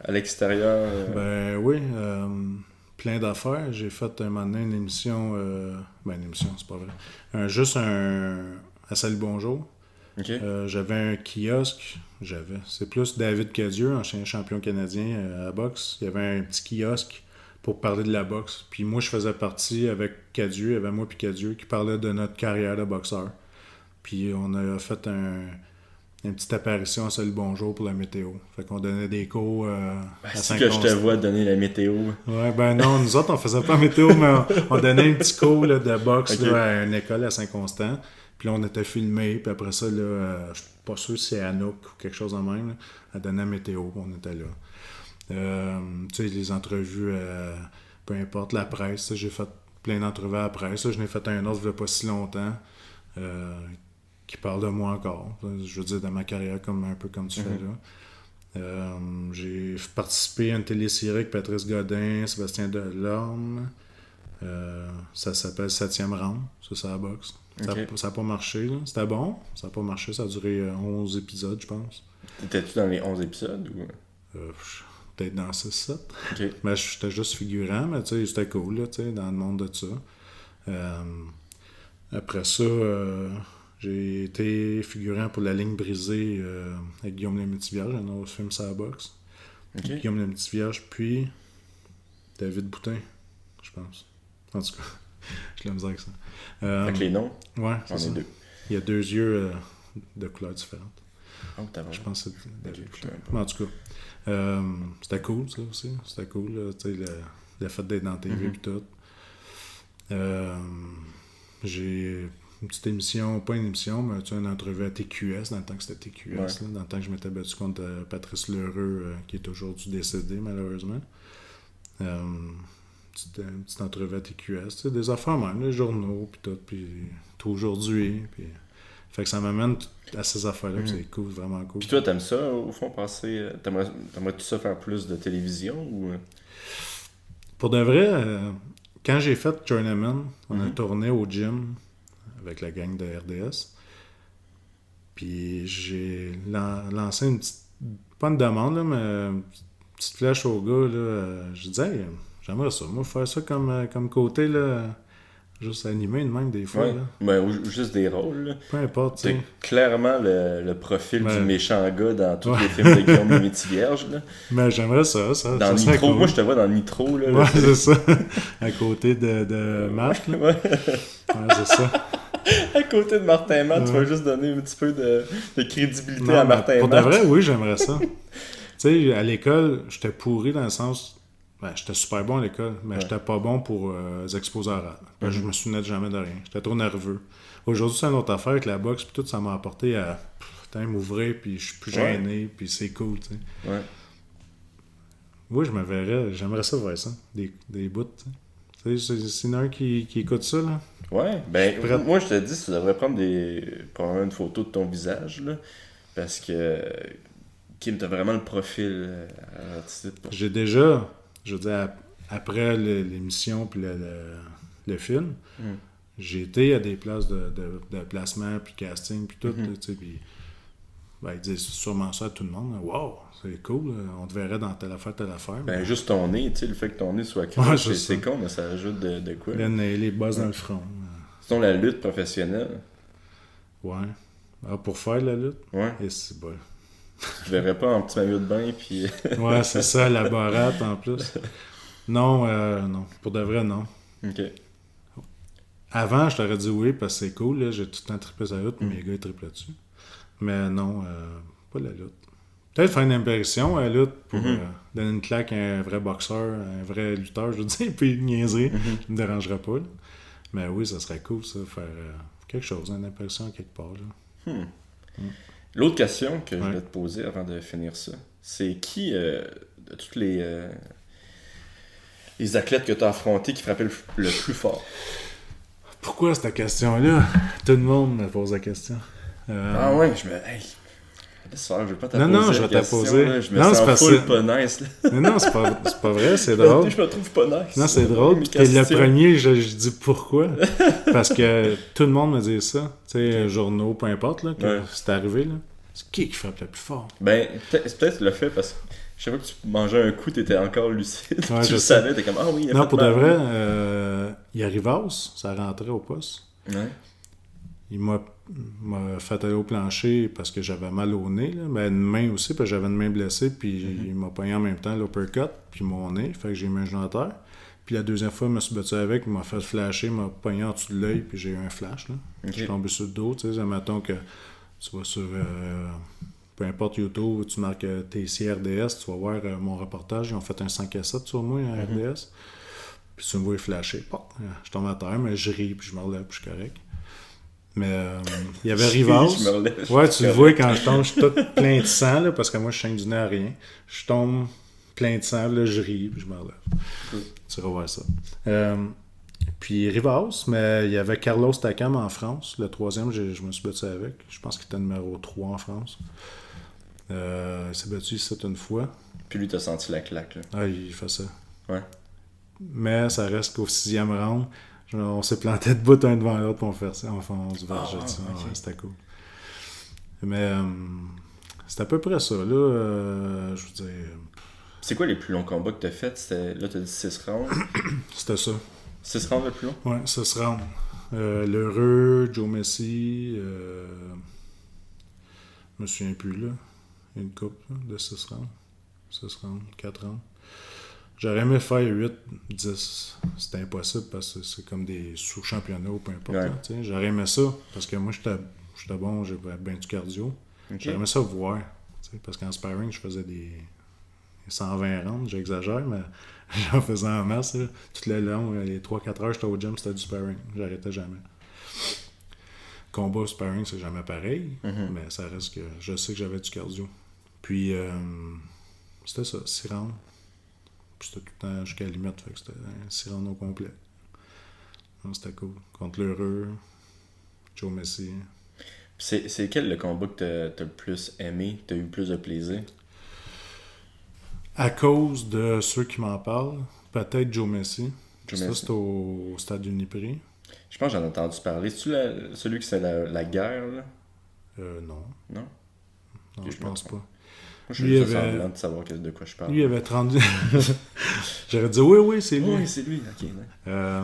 à l'extérieur? Ben oui, plein d'affaires. J'ai fait un moment donné une émission... une émission, c'est pas vrai. Juste à Salut Bonjour. Ok. J'avais un kiosque. C'est plus David Cadieux, ancien champion canadien à la boxe. Il y avait un petit kiosque pour parler de la boxe. Puis moi, je faisais partie avec Cadieux, il y avait moi puis Cadieux, qui parlait de notre carrière de boxeur. Puis on a fait une petite apparition à Salut Bonjour pour la météo. Fait qu'on donnait des cours à C'est 5 que je te vois donner la météo. Ouais, ben non, nous autres, on faisait pas météo, mais on donnait un petit cours là, de boxe Okay. là, à une école à Saint-Constant. Puis là, on était filmés, puis après ça, là, je suis pas sûr si c'est Anouk ou quelque chose de même, là, elle donnait la météo, puis on était là. Tu sais, les entrevues, peu importe, la presse, j'ai fait plein d'entrevues à la presse. Là, je n'ai fait un autre il n'y a pas si longtemps qui parle de moi encore. Je veux dire, de ma carrière, un peu comme tu fais là. J'ai participé à une télésérie avec Patrice Godin, Sébastien Delorme. Ça s'appelle 7e round, c'est la boxe. Okay. Ça n'a pas marché, là. C'était bon, ça n'a pas marché, ça a duré 11 épisodes, je pense. Étais-tu dans les 11 épisodes ou... Peut-être dans 6-7. Okay. Mais j'étais juste figurant, mais tu sais, c'était cool, là, tu sais, dans le monde de ça. Après ça, j'ai été figurant pour La Ligne brisée avec Guillaume Lemaitre-Vierge, un autre film sur la boxe. Okay. Guillaume Lemaitre-Vierge, puis David Boutin, je pense. En tout cas, je l'aime avec ça. Avec les noms? Ouais, c'est ça. 2. Il y a 2 yeux de couleurs différentes. Oh, je pense que c'est David Boutin. Okay. Mais en tout cas, c'était cool, ça aussi. C'était cool, là, tu sais, le fait d'être dans la TV et tout. J'ai une petite émission, pas une émission, mais tu sais, une entrevue à TQS, dans le temps que c'était TQS, là, dans le temps que je m'étais battu contre Patrice Lheureux, qui est aujourd'hui décédé, malheureusement. Une petite entrevue à TQS, tu sais, des affaires même, les journaux, puis tout aujourd'hui, puis... Fait que ça m'amène à ces affaires-là, puis c'est cool, vraiment cool. Puis toi, t'aimes ça, au fond, passer... T'aimerais-tu ça faire plus de télévision, ou... Pour de vrai, quand j'ai fait Journeyman, on a tourné au gym avec la gang de RDS. Puis j'ai lancé une petite... Pas une demande, là, mais une petite flèche au gars, là. Je disais, hey, j'aimerais ça, moi, faire ça comme côté, là... Juste animé de même des fois. Ouais. Là. Ben, ou juste des rôles. Là. Peu importe. C'est clairement le profil du méchant gars dans tous Ouais. les films de Guillaume Lemaitre-Vierge. Mais j'aimerais ça. Dans ça Nitro, cool. Moi je te vois dans Nitro. Là, ouais, c'est ça. À côté de Matt. Là. Ouais. Ouais, c'est ça. À côté de Martin Matt, tu vas juste donner un petit peu de crédibilité Non, à Martin pour Matt. de vrai, oui, j'aimerais ça. Tu sais, à l'école, j'étais pourri dans le sens... Ben, j'étais super bon à l'école, mais j'étais pas bon pour les exposés orales. Je me souvenais jamais de rien. J'étais trop nerveux. Aujourd'hui, c'est une autre affaire avec la boxe, puis tout, ça m'a apporté à m'ouvrir, puis je suis plus gêné, puis c'est cool, tu sais. Ouais. Oui, je me verrais, j'aimerais ça voir ça, des bouts, tu sais. C'est un qui écoute ça, là. Ouais, ben, moi je te dis, tu devrais prendre probablement une photo de ton visage, là, parce que Kim, t'as vraiment le profil artistique. J'ai déjà... Je veux dire, après l'émission puis le film, j'ai été à des places de placement, puis casting, puis tout, tu sais, puis ben, ils disent sûrement ça à tout le monde. « Wow, c'est cool, on te verrait dans telle affaire. » Ben, juste ton nez, tu sais, le fait que ton nez soit croche, c'est con, mais ça ajoute de quoi? Les bosses dans le front. Sinon, la lutte professionnelle. Ouais. Ah, pour faire la lutte? Ouais. Et c'est bon. Je verrais pas en petit maillot de bain, puis... ouais, c'est ça, la barate en plus. Non, non. Pour de vrai, non. OK. Avant, je t'aurais dit oui, parce que c'est cool, là. J'ai tout le temps trippé sur la lutte, mais mes gars, ils trippent là-dessus. Mais non, pas la lutte. Peut-être faire une apparition à la lutte pour donner une claque à un vrai boxeur, un vrai lutteur, je veux dire, puis niaiser. Ça me dérangerait pas. Là. Mais oui, ça serait cool, ça, faire quelque chose, une apparition quelque part. Là. L'autre question que je vais te poser avant de finir ça, c'est qui de tous les athlètes que tu as affrontés qui frappait le plus fort? Pourquoi cette question-là? Tout le monde me pose la question. Ah ouais, je me... Hey, laisse faire, je vais pas Non, poser je vais la question, t'apposer. là. Je me Non, c'est sens parce full que- pas nice. Là. Non, c'est pas vrai, c'est drôle. Je me trouve pas nice. Non, c'est drôle. Mes T'es le questions. premier, je dis pourquoi. Parce que tout le monde me dit ça. Tu sais, journaux, peu importe, là, que Ouais. c'est arrivé. Là. C'est qui frappe le plus fort? Ben, c'est peut-être le fait parce que chaque fois que tu mangeais un coup, t'étais encore lucide. Ouais, tu je le sais. savais, t'es comme, ah oui, il a Non, fait pour de mal. vrai, il arrivait, ça rentrait au poste. Ouais. Il m'a fait aller au plancher parce que j'avais mal au nez. Là. Ben, une main aussi, parce que j'avais une main blessée. Puis il m'a pogné en même temps l'uppercut, puis mon nez. Fait que j'ai mis un genou à terre. Puis la deuxième fois, je me suis battu avec, il m'a fait flasher, il m'a pogné en dessous de l'œil, puis j'ai eu un flash. Là. Ok. Je suis tombé sur le dos. Tu sais, admettons que tu vas sur peu importe YouTube, tu marques TCRDS, tu vas voir mon reportage. Ils ont fait un 5 à 7 sur moi, un RDS. Puis tu me vois flasher. Je tombe à terre, mais je ris, puis je me relève, puis je suis correct. Mais il y avait Rivas. Je me relève, je suis Ouais, tu le correct. vois quand je tombe, je suis tout plein de sang, là, parce que moi, je saigne du nez à rien. Je tombe plein de sang, là, je ris, puis je me relève. Tu vas voir ça. Puis Rivas, mais il y avait Carlos Takam en France. Le troisième, je me suis battu avec. Je pense qu'il était numéro 3 en France. Il s'est battu ici une fois. Puis lui, t'as senti la claque. Là. Ah, il fait ça. Ouais. Mais ça reste qu'au 6e round, on s'est planté de bout un devant l'autre pour faire ça. Enfin, on se vergeait dessus. ok. Ouais, c'était cool. Mais c'est à peu près ça, là. Je veux dire, C'est quoi les plus longs combats que t'as fait? Là, t'as dit 6 rounds. c'était ça. 6 rounds le plus long? Ouais, ça se rend. L'heureux, Joe Messi, je me souviens plus, là. Une coupe là, de 6 rounds. 6 rounds, 4 rounds. J'aurais aimé faire 8, 10. C'était impossible parce que c'est comme des sous-championnats ou peu importe. Ouais. Là, tu sais. J'aurais aimé ça parce que moi, j'étais bon, j'avais bien du cardio. Ok. J'aurais aimé ça voir. Tu sais, parce qu'en sparring, je faisais des 120 rounds, j'exagère, mais j'en faisais en masse. Là. Tout le long, les 3-4 heures, j'étais au gym, c'était du sparring. J'arrêtais jamais. Combat sparring, c'est jamais pareil, mais ça reste que je sais que j'avais du cardio. Puis, c'était ça, 6 rounds. Puis c'était tout le temps jusqu'à la limite, fait que c'était 6 rounds au complet. Donc, c'était cool. Contre l'heureux, Joe Messi. C'est quel le combat que t'as le plus aimé? T'as eu le plus de plaisir? À cause de ceux qui m'en parlent, peut-être Joe Messi. Joe Ça, Messi. c'est au stade Uniprix. Je pense que j'en ai entendu parler. C'est-tu celui qui c'est la guerre, là? Non. Non? Non, Ok, je je me pense trompe. pas. Moi, je Lui, suis il avait- semblant de savoir de quoi je parle. Lui, il avait 30... J'aurais dit oui, c'est lui. Oui, c'est lui. Ok, ouais.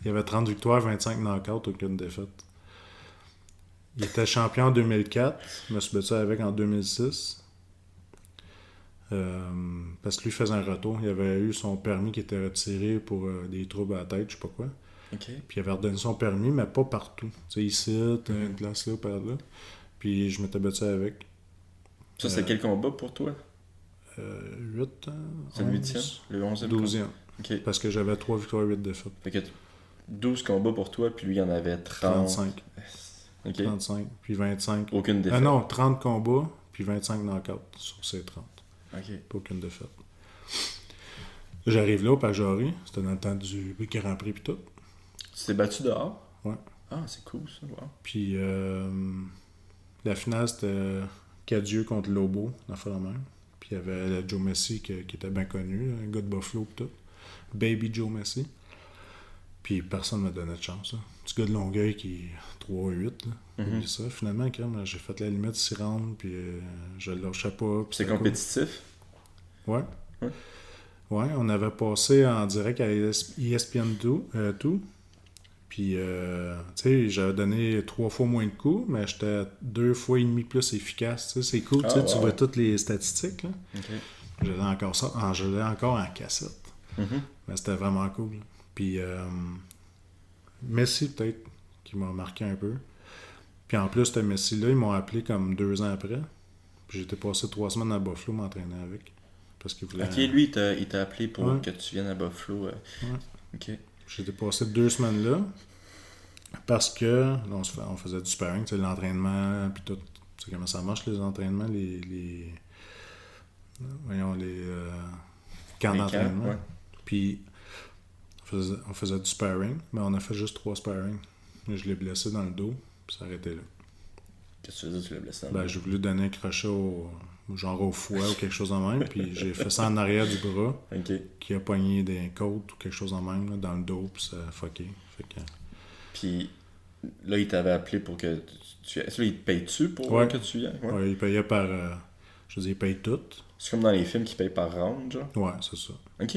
Il avait 30 victoires, 25 knockouts, aucune défaite. Il était champion en 2004. Je me suis battu avec en 2006. Parce que lui faisait un retour. Il avait eu son permis qui était retiré pour des troubles à la tête, je sais pas quoi. Ok. Puis il avait redonné son permis, mais pas partout. Tu sais, ici, une place là, par là. Puis je m'étais battu avec. Ça, c'est quel combat pour toi? 8 ans. C'est le 8e? Le 11e? 12e. Ok. Parce que j'avais 3 victoires, 8 défaites. Fait que 12 combats pour toi, puis lui, il y en avait 30. 35. Ok. 35, puis 25. Aucune défaite. Ah non, 30 combats, puis 25 knockouts sur ces 30. Ok. Pas aucune défaite. J'arrive là au Pajori, c'était dans le temps du Grand Prix puis tout. Tu t'es battu dehors? Ouais. Ah, c'est cool ça. Wow. Puis la finale, c'était Cadieux contre Lobo, dans le même. Puis il y avait Joe Messi qui était bien connu, un gars de Buffalo pis tout. Baby Joe Messi. Puis personne ne m'a donné de chance. Là. Petit gars de Longueuil qui est 3-8. Là. Oublie ça. Finalement, quand même, j'ai fait la limite 6 rounds, puis je le lâchais pas. C'est c'était compétitif? Cool. Ouais. Ouais. Ouais, on avait passé en direct à ESPN2. Puis, tu sais, j'avais donné 3 fois moins de coups, mais j'étais 2 fois et demi plus efficace. Tu sais, c'est cool, tu sais, tu wow. vois toutes les statistiques. Là. Ok. Je l'ai encore en cassette. Mais c'était vraiment cool. Puis, Messi, peut-être, qui m'a marqué un peu. Puis en plus, ce Messi-là, ils m'ont appelé comme 2 ans après. Puis j'étais passé 3 semaines à Buffalo m'entraîner avec. Parce qu'il voulait... Ok, lui, il t'a appelé pour Ouais. que tu viennes à Buffalo. Ok. J'étais passé 2 semaines là. Parce que là, on faisait du sparring, tu sais, l'entraînement, puis tout. Tu sais comment ça marche, les entraînements, les camps Les d'entraînement. camps, ouais. Puis on faisait du sparring, mais on a fait juste 3 sparring. Je l'ai blessé dans le dos, puis ça arrêtait là. Qu'est-ce que tu veux dire, tu l'as blessé? J'ai voulu donner un crochet genre au foie ou quelque chose de même, puis j'ai fait ça en arrière du bras, Ok. qui a pogné des côtes ou quelque chose de même, là, dans le dos, puis ça a fucké. Fait que... Puis là, il t'avait appelé pour que tu... Est-ce que là, il te paye-tu pour Ouais. que tu viennes? Ouais. Ouais, il payait par... je veux dire, il paye tout. C'est comme dans les films qui payent par round, genre? Ouais, c'est ça. Ok.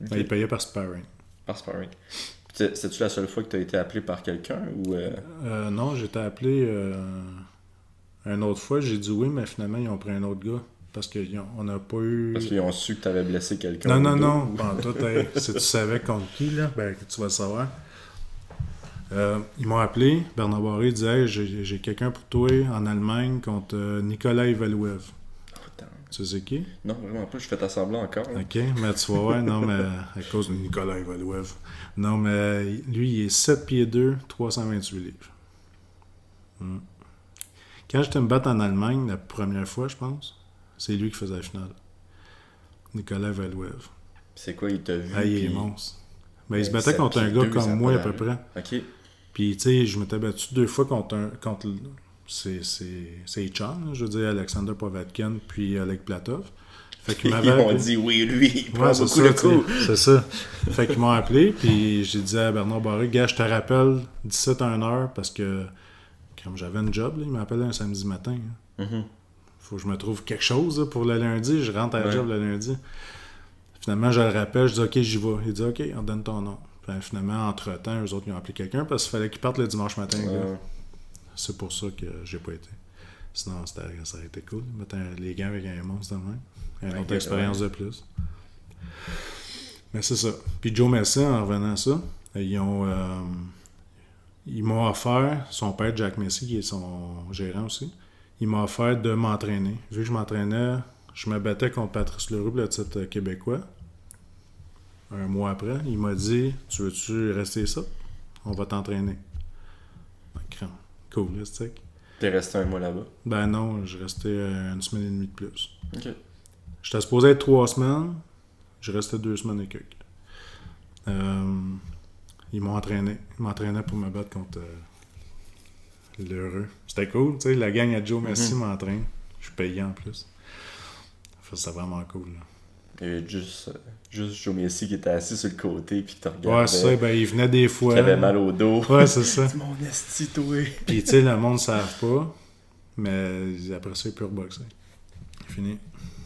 Ben, il payait par sparring. Par sparring. C'est-tu la seule fois que tu as été appelé par quelqu'un ou... Non, j'étais appelé une autre fois, j'ai dit oui, mais finalement, ils ont pris un autre gars. Parce qu'on n'a pas eu... Parce qu'ils ont su que tu avais blessé quelqu'un? Non, pas en tout. Hey, si tu savais contre qui, là, ben, tu vas le savoir. Ils m'ont appelé, Bernard Barré disait hey, j'ai quelqu'un pour toi en Allemagne contre Nikolai Valouev. Attends. Tu sais qui? Non, vraiment pas, je fais ta semblant encore. Là. Ok, mais tu vas voir, non, mais à cause de Nikolai Valouev. Non, mais lui, il est 7 pieds 2, 328 livres. Quand j'étais me battre en Allemagne, la première fois, je pense, c'est lui qui faisait la finale. Nikolai Valouev. C'est quoi, il t'a vu? Ah, il est puis- monstre. Ben, il se Ben, battait 7 contre un pieds gars 2, ça comme a moi pas à peu près. Ok. Puis, tu sais, je m'étais battu 2 fois contre c'est Chun, je veux dire, Alexander Povetkin, puis Oleg Platov. Fait qu'il Ils m'avait m'ont appelé. dit oui, lui, il prend Ouais, c'est beaucoup ça, de coups. tu sais, c'est ça. Fait qu'ils m'ont appelé, puis j'ai dit à Bernard Barré, gars, je te rappelle 17 à 1h, parce que, comme j'avais une job, là, il m'appelle un samedi matin. Là. Mhm. Faut que je me trouve quelque chose là, pour le lundi. Je rentre à la Ouais. job le lundi. Finalement, je le rappelle, je dis OK, j'y vais. Il dit OK, on donne ton nom. Puis, finalement, entre-temps, eux autres, ils ont appelé quelqu'un parce qu'il fallait qu'ils partent le dimanche matin. le gars. Ouais. C'est pour ça que j'ai pas été. Sinon, ça aurait été cool. Mettre les gants avec un monstre de même. Une autre Ok, expérience de plus. Mais c'est ça. Puis Joe Messi, en revenant à ça, ils m'ont offert, son père Jack Messi, qui est son gérant aussi, il m'a offert de m'entraîner. Vu que je m'entraînais, je me battais contre Patrice Leroux, le titre québécois. Un mois après, il m'a dit « Tu veux-tu rester ça? On va t'entraîner. » Cool, là, c'est T'es resté un mois là-bas. Ben non, je restais une semaine et demie de plus. Ok. J'étais supposé être 3 semaines, je restais 2 semaines et quelques. Ils m'ont entraîné. Ils m'entraînaient pour me battre contre l'heureux. C'était cool, tu sais, la gang à Joe Messi m'entraîne. Je suis payé en plus. C'était vraiment cool. Là. Il y avait juste Joe Messi qui était assis sur le côté puis qui te regardait. Ouais, c'est ça, ben il venait des fois. Qui avait mal au dos. Ouais, c'est ça. C'est mon esti, toi. Puis tu sais, le monde ne savent pas, mais après ça, il peut reboxer. Fini.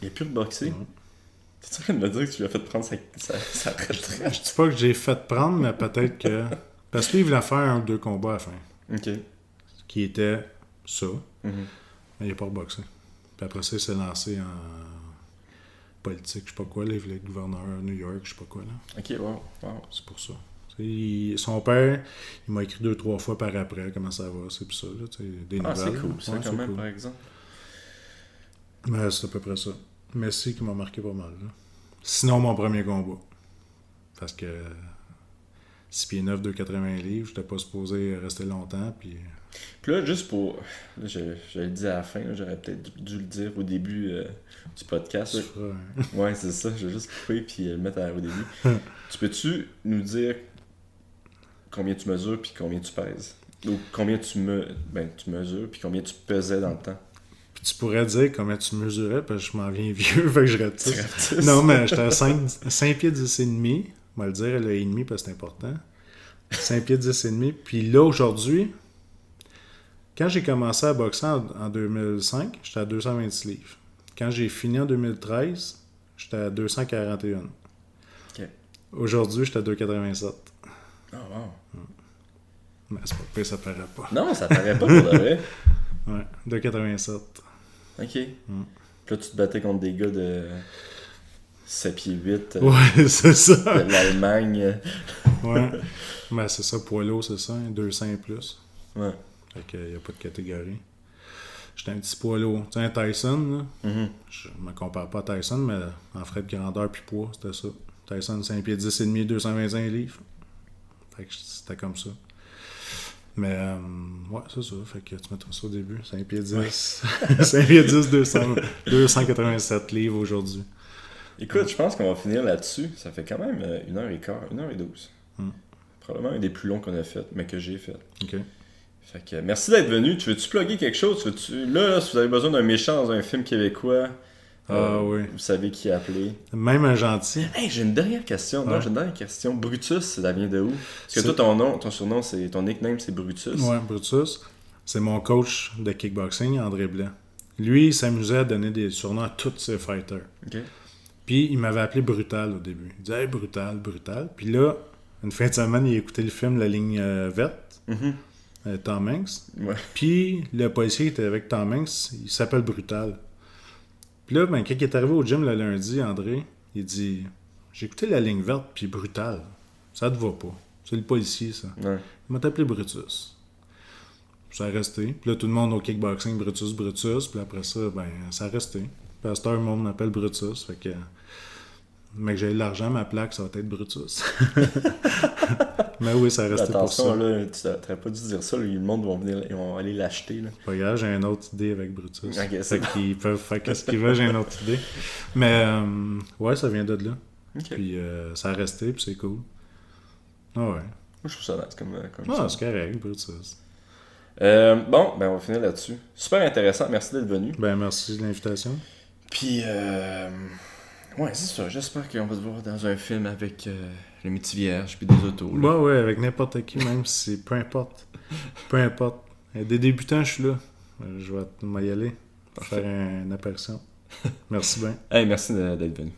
Il a plus de boxer. Ouais. T'es en train de me dire que tu lui as fait prendre sa retraite? Je dis pas que j'ai fait prendre, mais peut-être que... Parce qu'il voulait faire 1 ou 2 combats à la fin. Ok. Qui était ça. Mhm. Mais il n'a pas reboxé. Puis après ça, il s'est lancé en politique, je sais pas quoi. Là, il voulait être gouverneur à New York, je sais pas quoi. Là. Ok, wow. C'est pour ça. Son père, il m'a écrit 2-3 fois par après comment ça va, c'est pour ça. Là, des Ah, nouvelles. c'est cool, ça, Ouais, quand c'est même, cool. par exemple. Mais c'est à peu près ça. Messi qui m'a marqué pas mal. Là. Sinon, mon premier combat. Parce que 6 pieds 9, 280 livres, j'étais pas supposé rester longtemps. Puis Puis là, juste pour... Là, je le dis à la fin, là, j'aurais peut-être dû le dire au début du podcast. tu là. feras un... Ouais, c'est ça. Je vais juste couper puis le mettre au début. Tu peux-tu nous dire combien tu mesures puis combien tu pèses? Ou combien tu mesures puis combien tu pesais dans le temps? Puis tu pourrais dire combien tu mesurais, parce que je m'en viens vieux, fait que je Tu ratisse. rapetisses? Non, mais j'étais à 5 pieds 10 et demi. On va le dire, le et demi, parce que c'est important. 5 pieds 10 et demi. Puis là, aujourd'hui, quand j'ai commencé à boxer en 2005, j'étais à 226 livres. Quand j'ai fini en 2013, j'étais à 241. Ok. Aujourd'hui, j'étais à 287. Oh, wow. Mais c'est pas pire, ça paraît pas. Non, ça paraît pas pour de vrai. Ouais, 287. Ok. Puis là, tu te battais contre des gars de 7 pieds 8 Ouais, c'est ça. de l'Allemagne. Ouais. Mais c'est ça, poids lourd, c'est ça, 200 et plus. Ouais. Fait qu'il n'y a pas de catégorie. J'étais un petit poids lourd. Tu sais, un Tyson, là, je me compare pas à Tyson, mais en frais de grandeur puis poids, c'était ça. Tyson, 5 pieds 10 et demi, 225 livres. Fait que c'était comme ça. Mais, ouais, c'est ça. Fait que tu mettras ça au début. 5 pieds 10. 5 pieds 10, 287 livres aujourd'hui. Écoute, je pense qu'on va finir là-dessus. Ça fait quand même 1h15, 1h12. Probablement un des plus longs qu'on a fait, mais que j'ai fait. OK. Fait que merci d'être venu. Tu veux-tu plugger quelque chose? Là, si vous avez besoin d'un méchant dans un film québécois, oui. vous savez qui appeler. Même un gentil. Hey, j'ai une dernière question. Ouais. Non, j'ai une dernière question. Brutus, ça vient de où? Parce que toi, ton surnom, ton nickname, c'est Brutus. Ouais, Brutus. C'est mon coach de kickboxing, André Blanc. Lui, il s'amusait à donner des surnoms à tous ses fighters. OK. Puis, il m'avait appelé Brutal au début. Il disait « Hey, Brutal, Brutal ». Puis là, une fin de semaine, il écoutait le film La Ligne verte, Tom Hanks. Ouais. Puis, le policier qui était avec Tom Hanks, il s'appelle Brutal. Puis là, ben, quand il est arrivé au gym le lundi, André, il dit « J'ai écouté La Ligne verte, puis Brutal. Ça te va pas. C'est le policier, ça. Ouais. Il m'a appelé Brutus. » Ça a resté. Puis là, tout le monde au kickboxing, Brutus, Brutus. Puis après ça, ben, ça a resté. Puis à cette heure, le monde m'appelle Brutus. Fait que... Mais que j'ai l'argent, ma plaque, ça va être Brutus. Mais oui, ça a resté pour ça. Attention, là, tu n'aurais pas dû dire ça. Là, le monde ils vont aller l'acheter. Là. Pas grave, j'ai une autre idée avec Brutus. Okay, fait qu'ils peuvent faire ce qu'ils veulent, j'ai une autre idée. Mais ouais, ça vient de là. Okay. Puis ça a resté, puis c'est cool. Ah ouais. Moi, je trouve ça nice comme Ah, ça. c'est correct, Brutus. Bon, ben on va finir là-dessus. Super intéressant. Merci d'être venu. Ben merci de l'invitation. Puis, ouais, c'est ça. J'espère qu'on va te voir dans un film avec le métier vierge puis des autos. Là. Ouais, avec n'importe qui, même si peu importe. Peu importe. Des débutants, je suis là. Je vais y aller. Parfait. Faire une apparition. Merci bien. Hey, merci d'être venu.